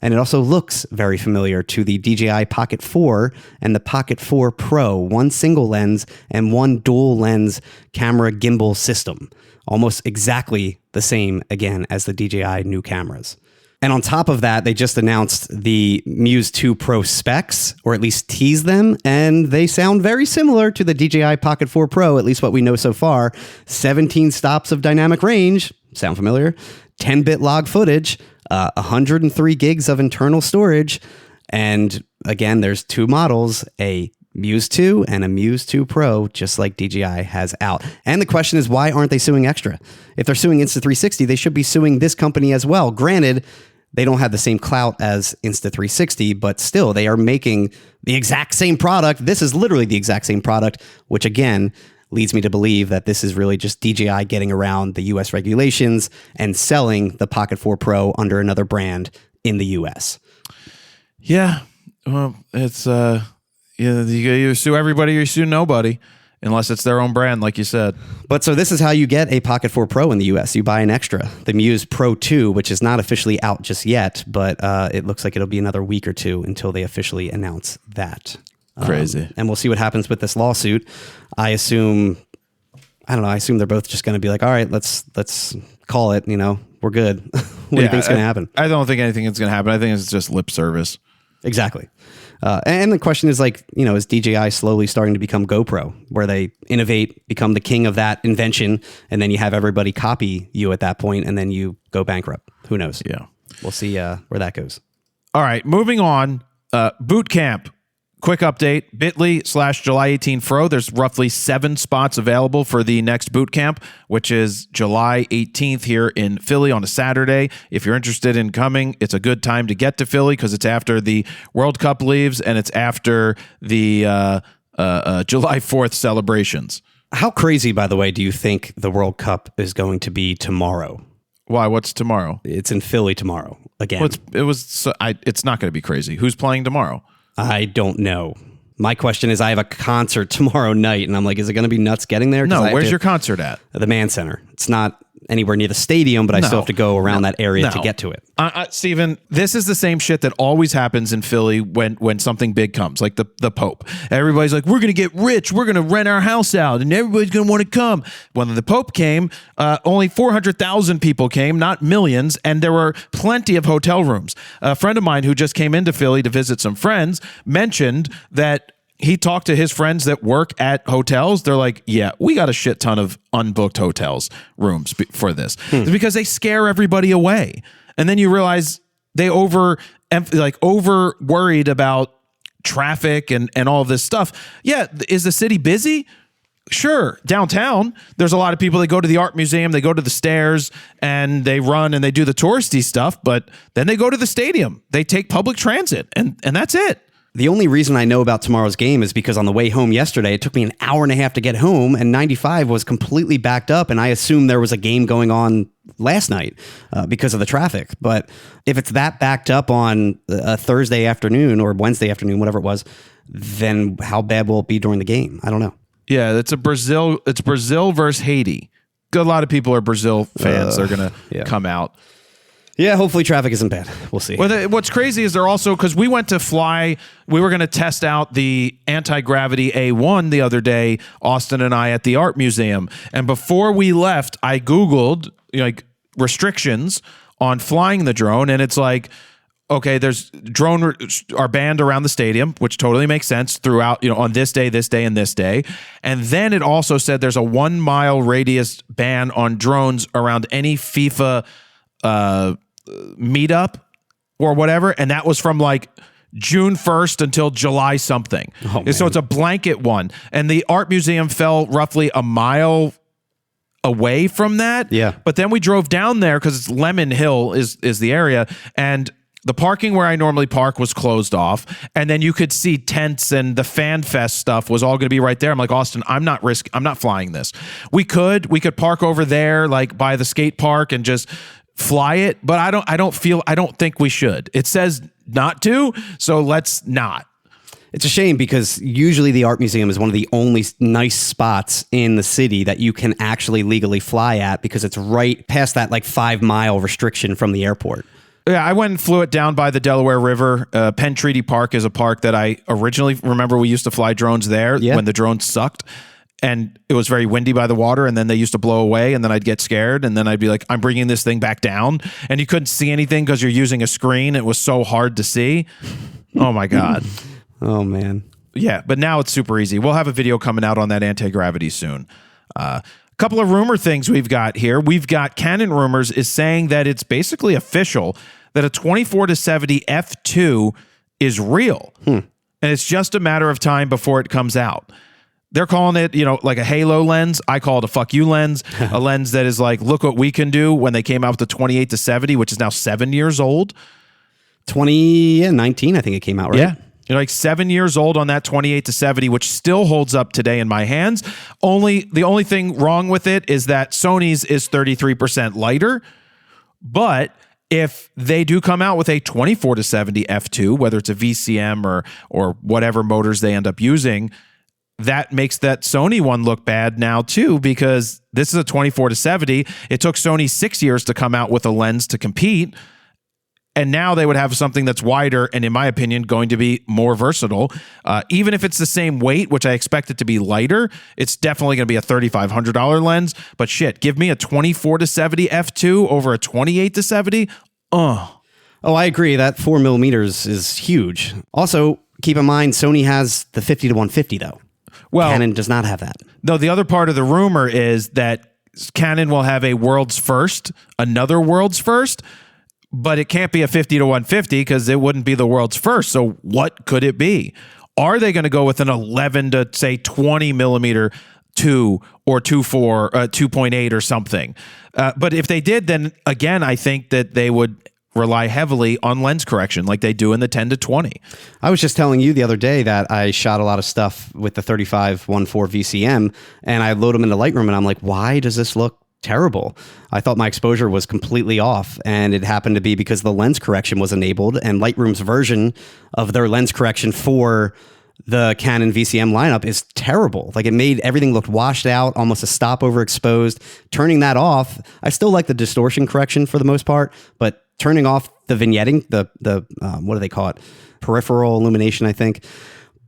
Speaker 3: And it also looks very familiar to the DJI Pocket 4 and the Pocket 4 Pro, one single lens and one dual lens camera gimbal system. Almost exactly the same, again, as the DJI new cameras. And on top of that, they just announced the Muse 2 Pro specs, or at least teased them, and they sound very similar to the DJI Pocket 4 Pro, at least what we know so far. 17 stops of dynamic range, sound familiar? 10-bit log footage, 103 gigs of internal storage, and again, there's 2 models, a Muse 2 and a Muse 2 Pro, just like DJI has out. And the question is, why aren't they suing Extra? If they're suing Insta360, they should be suing this company as well. Granted, they don't have the same clout as Insta360, but still, they are making the exact same product. This is literally the exact same product, which again leads me to believe that this is really just DJI getting around the US regulations and selling the Pocket 4 Pro under another brand in the US.
Speaker 2: Yeah, well, it's you sue everybody, you sue nobody, unless it's their own brand, like you said.
Speaker 3: But so this is how you get a Pocket 4 Pro in the US. You buy an Extra, the Muse Pro 2, which is not officially out just yet, but it looks like it'll be another week or two until they officially announce that.
Speaker 2: Crazy.
Speaker 3: And we'll see what happens with this lawsuit. I assume they're both just going to be like, all right, let's call it, we're good. What do you think's going to happen?
Speaker 2: I don't think anything is going to happen. I think it's just lip service.
Speaker 3: Exactly. And the question is like, is DJI slowly starting to become GoPro, where they innovate, become the king of that invention, and then you have everybody copy you at that point, and then you go bankrupt. Who knows?
Speaker 2: Yeah.
Speaker 3: We'll see where that goes.
Speaker 2: All right, moving on. Boot camp. Quick update, bit.ly/July 18 Fro. There's roughly 7 spots available for the next boot camp, which is July 18th here in Philly on a Saturday. If you're interested in coming, it's a good time to get to Philly because it's after the World Cup leaves and it's after the July 4th celebrations.
Speaker 3: How crazy, by the way, do you think the World Cup is going to be tomorrow?
Speaker 2: Why? What's tomorrow?
Speaker 3: It's in Philly tomorrow again.
Speaker 2: Well, it's not going to be crazy. Who's playing tomorrow?
Speaker 3: I don't know. My question is, I have a concert tomorrow night, and I'm like, is it going to be nuts getting there?
Speaker 2: No, where's your concert at?
Speaker 3: The Mann Center. It's not anywhere near the stadium, but I still have to go around that area to get to it.
Speaker 2: Steven, this is the same shit that always happens in Philly when something big comes, like the Pope. Everybody's like, we're going to get rich. We're going to rent our house out, and everybody's going to want to come. When the Pope came, only 400,000 people came, not millions, and there were plenty of hotel rooms. A friend of mine who just came into Philly to visit some friends mentioned that he talked to his friends that work at hotels. They're like, yeah, we got a shit ton of unbooked hotels rooms for this. It's because they scare everybody away. And then you realize they over worried about traffic and all of this stuff. Yeah. Is the city busy? Sure. Downtown, there's a lot of people that go to the art museum, they go to the stairs and they run and they do the touristy stuff, but then they go to the stadium. They take public transit and that's it.
Speaker 3: The only reason I know about tomorrow's game is because on the way home yesterday, it took me an hour and a half to get home, and 95 was completely backed up, and I assumed there was a game going on last night because of the traffic. But if it's that backed up on a Thursday afternoon or Wednesday afternoon, whatever it was, then how bad will it be during the game? I don't know.
Speaker 2: Yeah, it's Brazil versus Haiti. A lot of people are Brazil fans. They're going to come out.
Speaker 3: Yeah, hopefully traffic isn't bad. We'll see.
Speaker 2: Well, what's crazy is they're also, because we went to fly, we were going to test out the anti-gravity A1 the other day, Austin and I, at the art museum. And before we left, I Googled restrictions on flying the drone. And it's like, okay, there's drone are banned around the stadium, which totally makes sense throughout, on this day, and this day. And then it also said there's a 1 mile radius ban on drones around any FIFA meetup or whatever, and that was from June 1st until July something.
Speaker 3: Oh,
Speaker 2: And so
Speaker 3: man.
Speaker 2: it's a blanket one. And the art museum fell roughly a mile away from that.
Speaker 3: Yeah.
Speaker 2: But then we drove down there because it's Lemon Hill is the area. And the parking where I normally park was closed off. And then you could see tents and the Fan Fest stuff was all going to be right there. I'm like, Austin, I'm not flying this. We could park over there, like by the skate park and just fly it. But I don't think we should. It says not to, so let's not.
Speaker 3: It's a shame because usually the art museum is one of the only nice spots in the city that you can actually legally fly at because it's right past that like 5-mile restriction from the airport.
Speaker 2: Yeah, I went and flew it down by the Delaware River. Penn Treaty Park is a park that I originally remember we used to fly drones there when the drones sucked. And it was very windy by the water, and then they used to blow away, and then I'd get scared, and then I'd be like, I'm bringing this thing back down. And you couldn't see anything because you're using a screen. It was so hard to see. Oh, my God.
Speaker 3: Oh, man.
Speaker 2: Yeah, but now it's super easy. We'll have a video coming out on that anti-gravity soon. A couple of rumor things we've got here. We've got Canon Rumors is saying that it's basically official that a 24-70 f2 is real. And it's just a matter of time before it comes out. They're calling it, like a halo lens. I call it a fuck you lens, a lens that is like, look what we can do when they came out with the 28-70, which is now 7 years old.
Speaker 3: 2019, I think it came out, right?
Speaker 2: Yeah. You're like 7 years old on that 28-70, which still holds up today in my hands. The only thing wrong with it is that Sony's is 33% lighter. But if they do come out with a 24-70 f2, whether it's a VCM or whatever motors they end up using, that makes that Sony one look bad now too, because this is a 24-70. It took Sony 6 years to come out with a lens to compete. And now they would have something that's wider and, in my opinion, going to be more versatile. Even if it's the same weight, which I expect it to be lighter, it's definitely going to be a $3,500 lens. But shit, give me a 24-70 f2 over a 28-70. Oh,
Speaker 3: I agree. That 4 millimeters is huge. Also, keep in mind, Sony has the 50-150 though. Well, Canon does not have that.
Speaker 2: No, the other part of the rumor is that Canon will have a world's first, another world's first. But it can't be a 50-150 because it wouldn't be the world's first. So what could it be? Are they going to go with an 11 to say 20 millimeter 2 or 2.4, 2.8 or something? But if they did, then again, I think that they would rely heavily on lens correction like they do in the 10 to 20.
Speaker 3: I was just telling you the other day that I shot a lot of stuff with the 35-1.4 VCM and I load them into Lightroom and I'm like, why does this look terrible? I thought my exposure was completely off, and it happened to be because the lens correction was enabled, and Lightroom's version of their lens correction for the Canon VCM lineup is terrible. Like, it made everything look washed out, almost a stop overexposed. Turning that off, I still like the distortion correction for the most part, but turning off the vignetting, the what do they call it? Peripheral illumination, I think.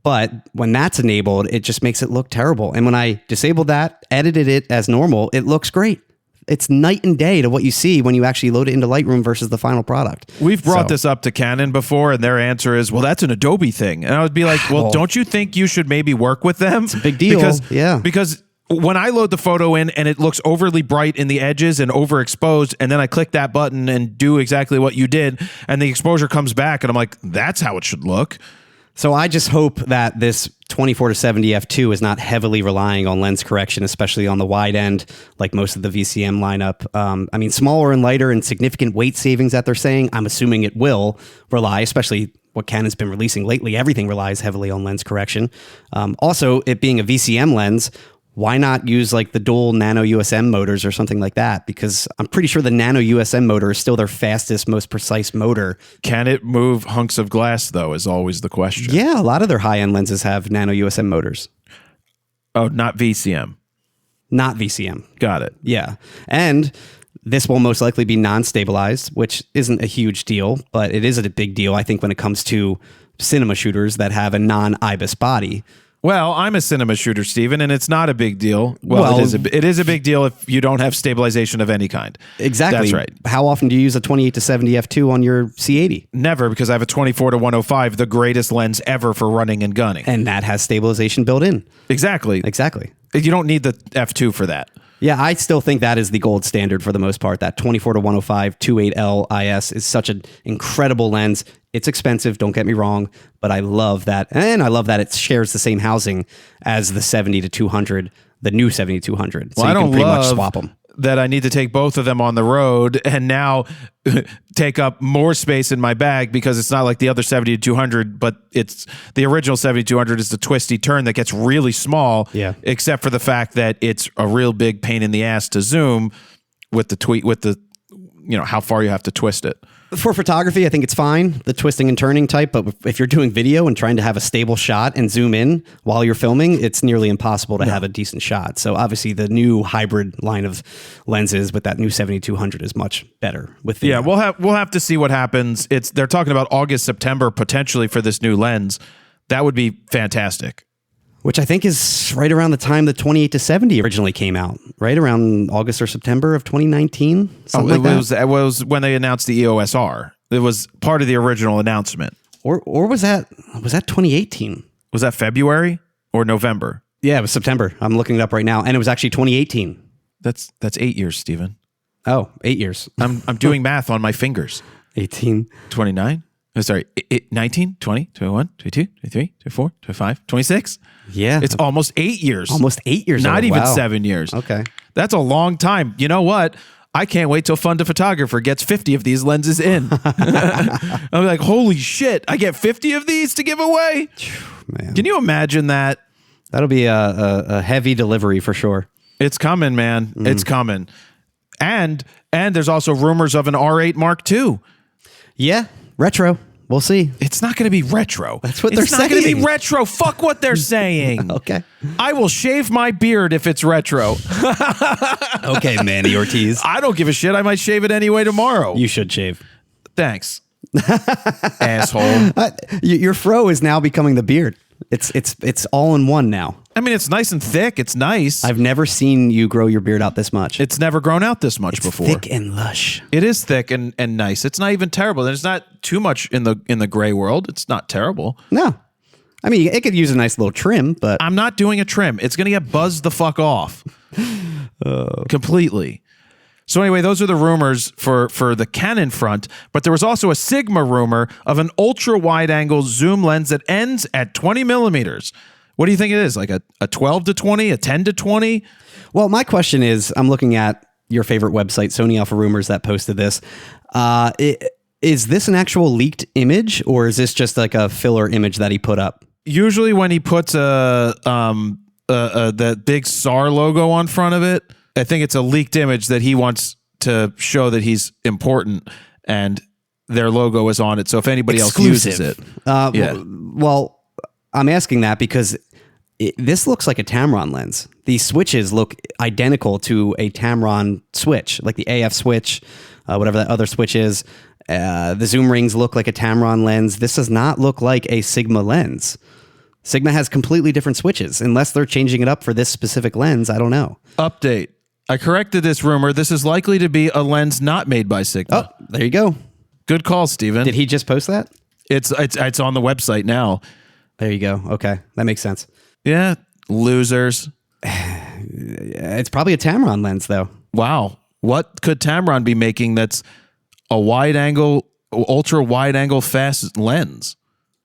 Speaker 3: But when that's enabled, it just makes it look terrible. And when I disabled that, edited it as normal, it looks great. It's night and day to what you see when you actually load it into Lightroom versus the final product.
Speaker 2: We've brought this up to Canon before, and their answer is, well, that's an Adobe thing. And I would be like, well, don't you think you should maybe work with them?
Speaker 3: It's a big deal.
Speaker 2: Because when I load the photo in and it looks overly bright in the edges and overexposed, and then I click that button and do exactly what you did, and the exposure comes back, and I'm like, that's how it should look.
Speaker 3: So I just hope that this 24-70 f2 is not heavily relying on lens correction, especially on the wide end, like most of the VCM lineup. I mean, smaller and lighter and significant weight savings that they're saying, I'm assuming it will rely, especially what Canon's been releasing lately. Everything relies heavily on lens correction. Also, it being a VCM lens, why not use like the dual nano USM motors or something like that? Because I'm pretty sure the nano USM motor is still their fastest, most precise motor.
Speaker 2: Can it move hunks of glass, though, is always the question.
Speaker 3: Yeah, a lot of their high-end lenses have nano USM motors.
Speaker 2: Oh, not VCM.
Speaker 3: Not VCM.
Speaker 2: Got it.
Speaker 3: Yeah. And this will most likely be non-stabilized, which isn't a huge deal, but it is a big deal, I think, when it comes to cinema shooters that have a non-IBIS body.
Speaker 2: Well, I'm a cinema shooter, Steven, and it's not a big deal. Well, it is a big deal if you don't have stabilization of any kind.
Speaker 3: Exactly.
Speaker 2: That's right.
Speaker 3: How often do you use a 28-70 f2 on your C80?
Speaker 2: Never, because I have a 24-105, the greatest lens ever for running and gunning.
Speaker 3: And that has stabilization built in.
Speaker 2: Exactly.
Speaker 3: Exactly.
Speaker 2: You don't need the f2 for that.
Speaker 3: Yeah, I still think that is the gold standard for the most part. That 24 to 105 28L IS is such an incredible lens. It's expensive, don't get me wrong, but I love that. And I love that it shares the same housing as the 70 to 200, the new 70 to 200. So
Speaker 2: Well,
Speaker 3: you
Speaker 2: I
Speaker 3: can
Speaker 2: don't
Speaker 3: pretty much
Speaker 2: love
Speaker 3: swap them.
Speaker 2: that I need to take both of them on the road and now take up more space in my bag because it's not like the other 70 to 200, but it's the original 70 to 200 is the twisty turn that gets really small,
Speaker 3: Yeah.
Speaker 2: except for the fact that it's a real big pain in the ass to zoom with the how far you have to twist it.
Speaker 3: For photography, I think it's fine, the twisting and turning type, but if you're doing video and trying to have a stable shot and zoom in while you're filming, it's nearly impossible to have a decent shot. So obviously the new hybrid line of lenses with that new 7200 is much better with video.
Speaker 2: Yeah, we'll have to see what happens. They're talking about August, September potentially for this new lens. That would be fantastic.
Speaker 3: Which I think is right around the time the 28 to 70 originally came out, right around August or September of 2019, something like that.
Speaker 2: It was when they announced the EOS R. It was part of the original announcement.
Speaker 3: Or was that 2018?
Speaker 2: Was that February or November?
Speaker 3: Yeah, it was September. I'm looking it up right now, and it was actually 2018.
Speaker 2: That's 8 years, Stephen.
Speaker 3: Oh, 8 years.
Speaker 2: I'm doing math on my fingers.
Speaker 3: 18.
Speaker 2: 29. Sorry, 19, 20, 21, 22, 23, 24, 25, 26.
Speaker 3: Yeah.
Speaker 2: It's almost 8 years.
Speaker 3: Almost 8 years
Speaker 2: Not
Speaker 3: old.
Speaker 2: even
Speaker 3: Wow.
Speaker 2: 7 years.
Speaker 3: Okay.
Speaker 2: That's a long time. You know what? I can't wait till Fun to Photographer gets 50 of these lenses in. I'm like, holy shit, I get 50 of these to give away?
Speaker 3: Man.
Speaker 2: Can you imagine that?
Speaker 3: That'll be a heavy delivery for sure.
Speaker 2: It's coming, man. It's coming. And there's also rumors of an R8 Mark II.
Speaker 3: Yeah. Retro. We'll see.
Speaker 2: It's not going to be retro.
Speaker 3: That's what they're
Speaker 2: It's not going to be
Speaker 3: saying.
Speaker 2: retro. Fuck what they're saying.
Speaker 3: Okay.
Speaker 2: I will shave my beard if it's retro.
Speaker 3: Okay, Manny Ortiz.
Speaker 2: I don't give a shit. I might shave it anyway tomorrow.
Speaker 3: You should shave.
Speaker 2: Thanks. Asshole.
Speaker 3: Your fro is now becoming the beard. It's all in one now.
Speaker 2: I mean, it's nice and thick. It's nice.
Speaker 3: I've never seen you grow your beard out this much.
Speaker 2: It's never grown out this much before.
Speaker 3: Thick and lush.
Speaker 2: It is thick and nice. It's not even terrible. And it's not too much in the gray world. It's not terrible.
Speaker 3: No. I mean, it could use a nice little trim, but
Speaker 2: I'm not doing a trim. It's going to get buzzed the fuck off. Completely. So anyway, those are the rumors for the Canon front, but there was also a Sigma rumor of an ultra wide angle zoom lens that ends at 20 millimeters. What do you think it is? Like a 12 to 20, a 10 to 20?
Speaker 3: well, my question is, I'm looking at your favorite website, Sony Alpha Rumors, that posted this. Is this an actual leaked image, or is this just like a filler image that he put up?
Speaker 2: Usually when he puts the big SAR logo on front of it, I think it's a leaked image that he wants to show that he's important and their logo is on it. So if anybody else uses it. Yeah.
Speaker 3: Well, I'm asking that because this looks like a Tamron lens. These switches look identical to a Tamron switch, like the AF switch, whatever that other switch is. The zoom rings look like a Tamron lens. This does not look like a Sigma lens. Sigma has completely different switches. Unless they're changing it up for this specific lens, I don't know.
Speaker 2: Update. I corrected this rumor. This is likely to be a lens not made by Sigma.
Speaker 3: Oh, there you go.
Speaker 2: Good call, Steven.
Speaker 3: Did he just post that?
Speaker 2: It's on the website now.
Speaker 3: There you go. Okay, that makes sense.
Speaker 2: Yeah, losers.
Speaker 3: It's probably a Tamron lens, though.
Speaker 2: Wow. What could Tamron be making that's a wide angle, ultra wide angle fast lens?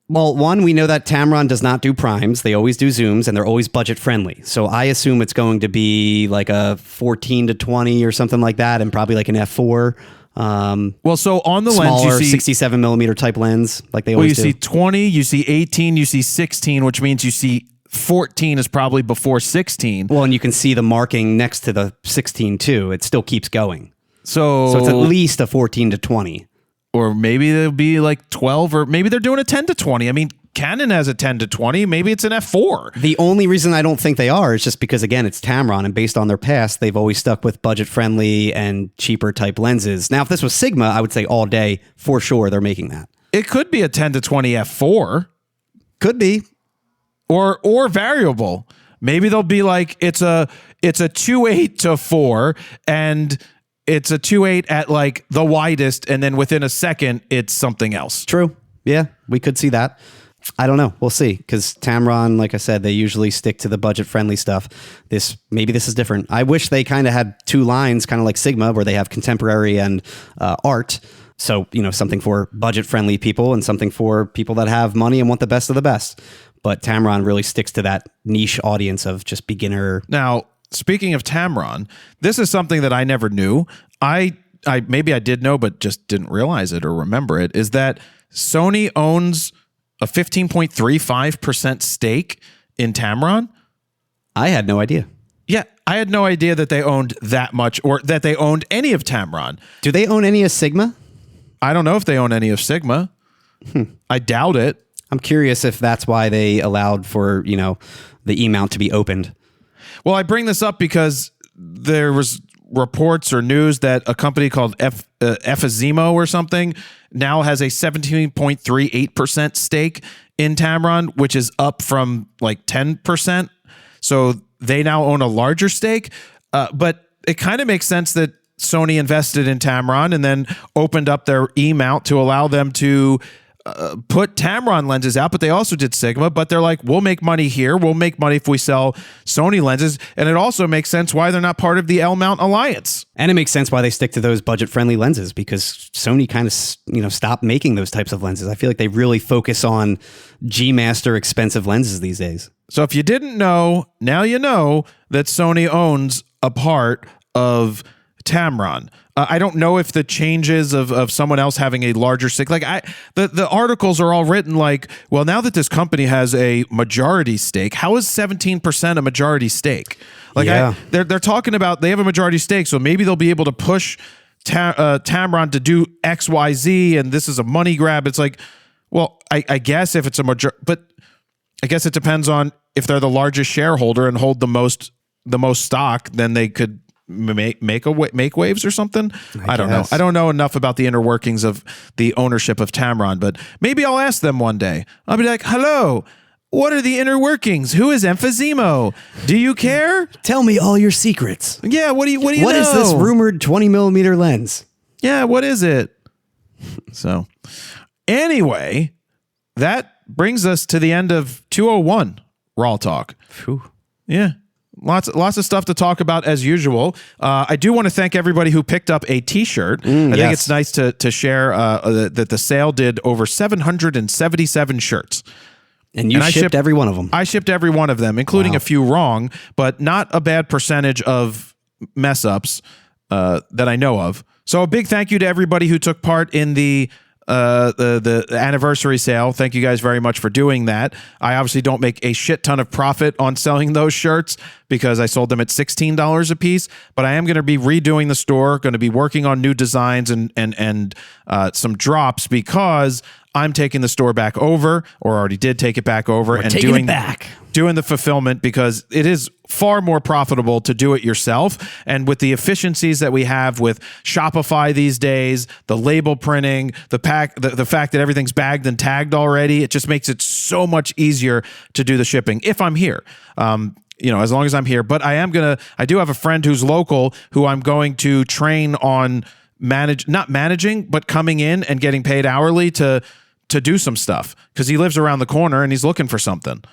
Speaker 3: Well, one, we know that Tamron does not do primes. They always do zooms, and they're always budget friendly. So I assume it's going to be like a 14 to 20 or something like that, and probably like an f4.
Speaker 2: Well, so on the
Speaker 3: Smaller,
Speaker 2: lens, you see
Speaker 3: 67 millimeter type lens, like they
Speaker 2: well, you
Speaker 3: always do.
Speaker 2: see 20, you see 18, you see 16, which means you see 14 is probably before 16.
Speaker 3: Well, and you can see the marking next to the 16 too. It still keeps going.
Speaker 2: So
Speaker 3: So it's at least a 14 to 20.
Speaker 2: or maybe they'll be like 12, or maybe they're doing a 10 to 20. I mean, Canon has a 10 to 20. Maybe it's an f4.
Speaker 3: The only reason I don't think they are is just because, again, it's Tamron, and based on their past, they've always stuck with budget-friendly and cheaper type lenses. Now, if this was Sigma, I would say all day, for sure, they're making that.
Speaker 2: It could be a 10 to 20 f4.
Speaker 3: Could be.
Speaker 2: Or variable. Maybe they'll be like it's a 2.8 to 4, and it's a 2.8 at like the widest, and then within a second it's something else.
Speaker 3: True. Yeah, we could see that. I don't know. We'll see. Because Tamron, like I said, they usually stick to the budget-friendly stuff. Maybe this is different. I wish they kind of had two lines, kind of like Sigma, where they have contemporary and art. So, something for budget-friendly people and something for people that have money and want the best of the best. But Tamron really sticks to that niche audience of just beginner.
Speaker 2: Now, speaking of Tamron, this is something that I never knew. I maybe I did know, but just didn't realize it or remember it, is that Sony owns a 15.35% stake in Tamron.
Speaker 3: I had no idea.
Speaker 2: Yeah, I had no idea that they owned that much or that they owned any of Tamron.
Speaker 3: Do they own any of Sigma?
Speaker 2: I don't know if they own any of Sigma. I doubt it.
Speaker 3: I'm curious if that's why they allowed for, the E-mount to be opened.
Speaker 2: Well, I bring this up because there was reports or news that a company called EACHOTHER or something now has a 17.38% stake in Tamron, which is up from like 10%. So they now own a larger stake. But it kind of makes sense that Sony invested in Tamron and then opened up their E-mount to allow them to put Tamron lenses out, but they also did Sigma, but they're like, we'll make money here. We'll make money if we sell Sony lenses. And it also makes sense why they're not part of the L-mount alliance.
Speaker 3: And it makes sense why they stick to those budget-friendly lenses, because Sony kind of, stopped making those types of lenses. I feel like they really focus on G-Master expensive lenses these days.
Speaker 2: So if you didn't know, now you know that Sony owns a part of Tamron. I don't know if the changes of someone else having a larger stake, the articles are all written like, well, now that this company has a majority stake, how is 17% a majority stake? They're talking about they have a majority stake, so maybe they'll be able to push Tamron to do X, Y, Z, and this is a money grab. It's like, well, I guess if it's a majority, but I guess it depends on if they're the largest shareholder and hold the most stock, then they could make waves or something. I don't know. I don't know enough about the inner workings of the ownership of Tamron, but maybe I'll ask them one day. I'll be like, hello, what are the inner workings? Who is emphysemo? Do you care?
Speaker 3: Tell me all your secrets.
Speaker 2: Yeah, what do you know?
Speaker 3: What is this rumored 20 millimeter lens?
Speaker 2: Yeah, what is it? So anyway, that brings us to the end of 201 RAWtalk.
Speaker 3: Whew.
Speaker 2: Yeah. Lots of stuff to talk about as usual. I do want to thank everybody who picked up a T-shirt. I think it's nice to share that the sale did over 777 shirts.
Speaker 3: And you shipped every one of them.
Speaker 2: I shipped every one of them, including a few wrong, but not a bad percentage of mess-ups that I know of. So a big thank you to everybody who took part in the anniversary sale. Thank you guys very much for doing that. I obviously don't make a shit ton of profit on selling those shirts because I sold them at $16 a piece, but I am going to be redoing the store, going to be working on new designs and some drops because I'm taking the store back over, or already did take it back over, and doing the fulfillment because it is far more profitable to do it yourself. And with the efficiencies that we have with Shopify these days, the label printing, the fact that everything's bagged and tagged already, it just makes it so much easier to do the shipping if I'm here. As long as I'm here. But I do have a friend who's local who I'm going to train on not managing, but coming in and getting paid hourly to do some stuff because he lives around the corner and he's looking for something.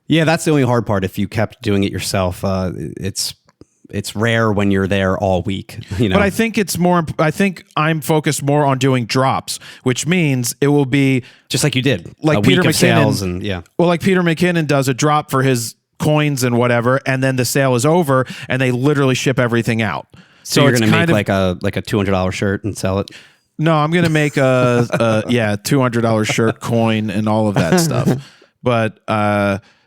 Speaker 3: Yeah, that's the only hard part. If you kept doing it yourself, it's rare when you're there all week.
Speaker 2: But I think I think I'm focused more on doing drops, which means it will be
Speaker 3: just like you did,
Speaker 2: like Peter
Speaker 3: McKinnon.
Speaker 2: Well, like Peter McKinnon does a drop for his coins and whatever, and then the sale is over, and they literally ship everything out.
Speaker 3: So you're going to make like a $200 shirt and sell it.
Speaker 2: No, I'm going to make a $200 shirt coin and all of that stuff. But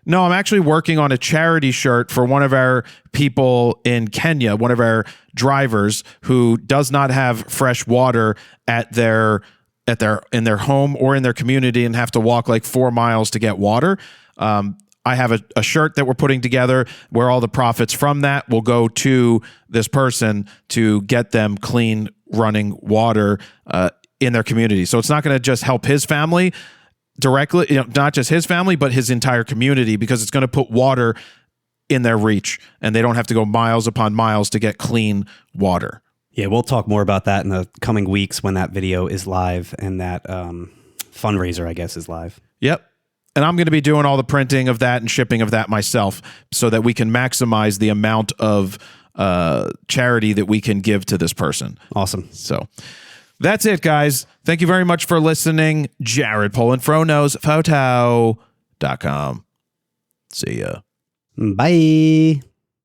Speaker 2: no, I'm actually working on a charity shirt for one of our people in Kenya, one of our drivers who does not have fresh water in their home or in their community and have to walk like 4 miles to get water. I have a shirt that we're putting together where all the profits from that will go to this person to get them clean running water in their community. So it's not going to just help his family directly, not just his family, but his entire community, because it's going to put water in their reach and they don't have to go miles upon miles to get clean water.
Speaker 3: Yeah, we'll talk more about that in the coming weeks when that video is live and that fundraiser, I guess, is live.
Speaker 2: Yep. And I'm going to be doing all the printing of that and shipping of that myself so that we can maximize the amount of charity that we can give to this person.
Speaker 3: Awesome.
Speaker 2: So that's it, guys. Thank you very much for listening. Jared Polin, FroKnowsPhoto.com. See ya.
Speaker 3: Bye.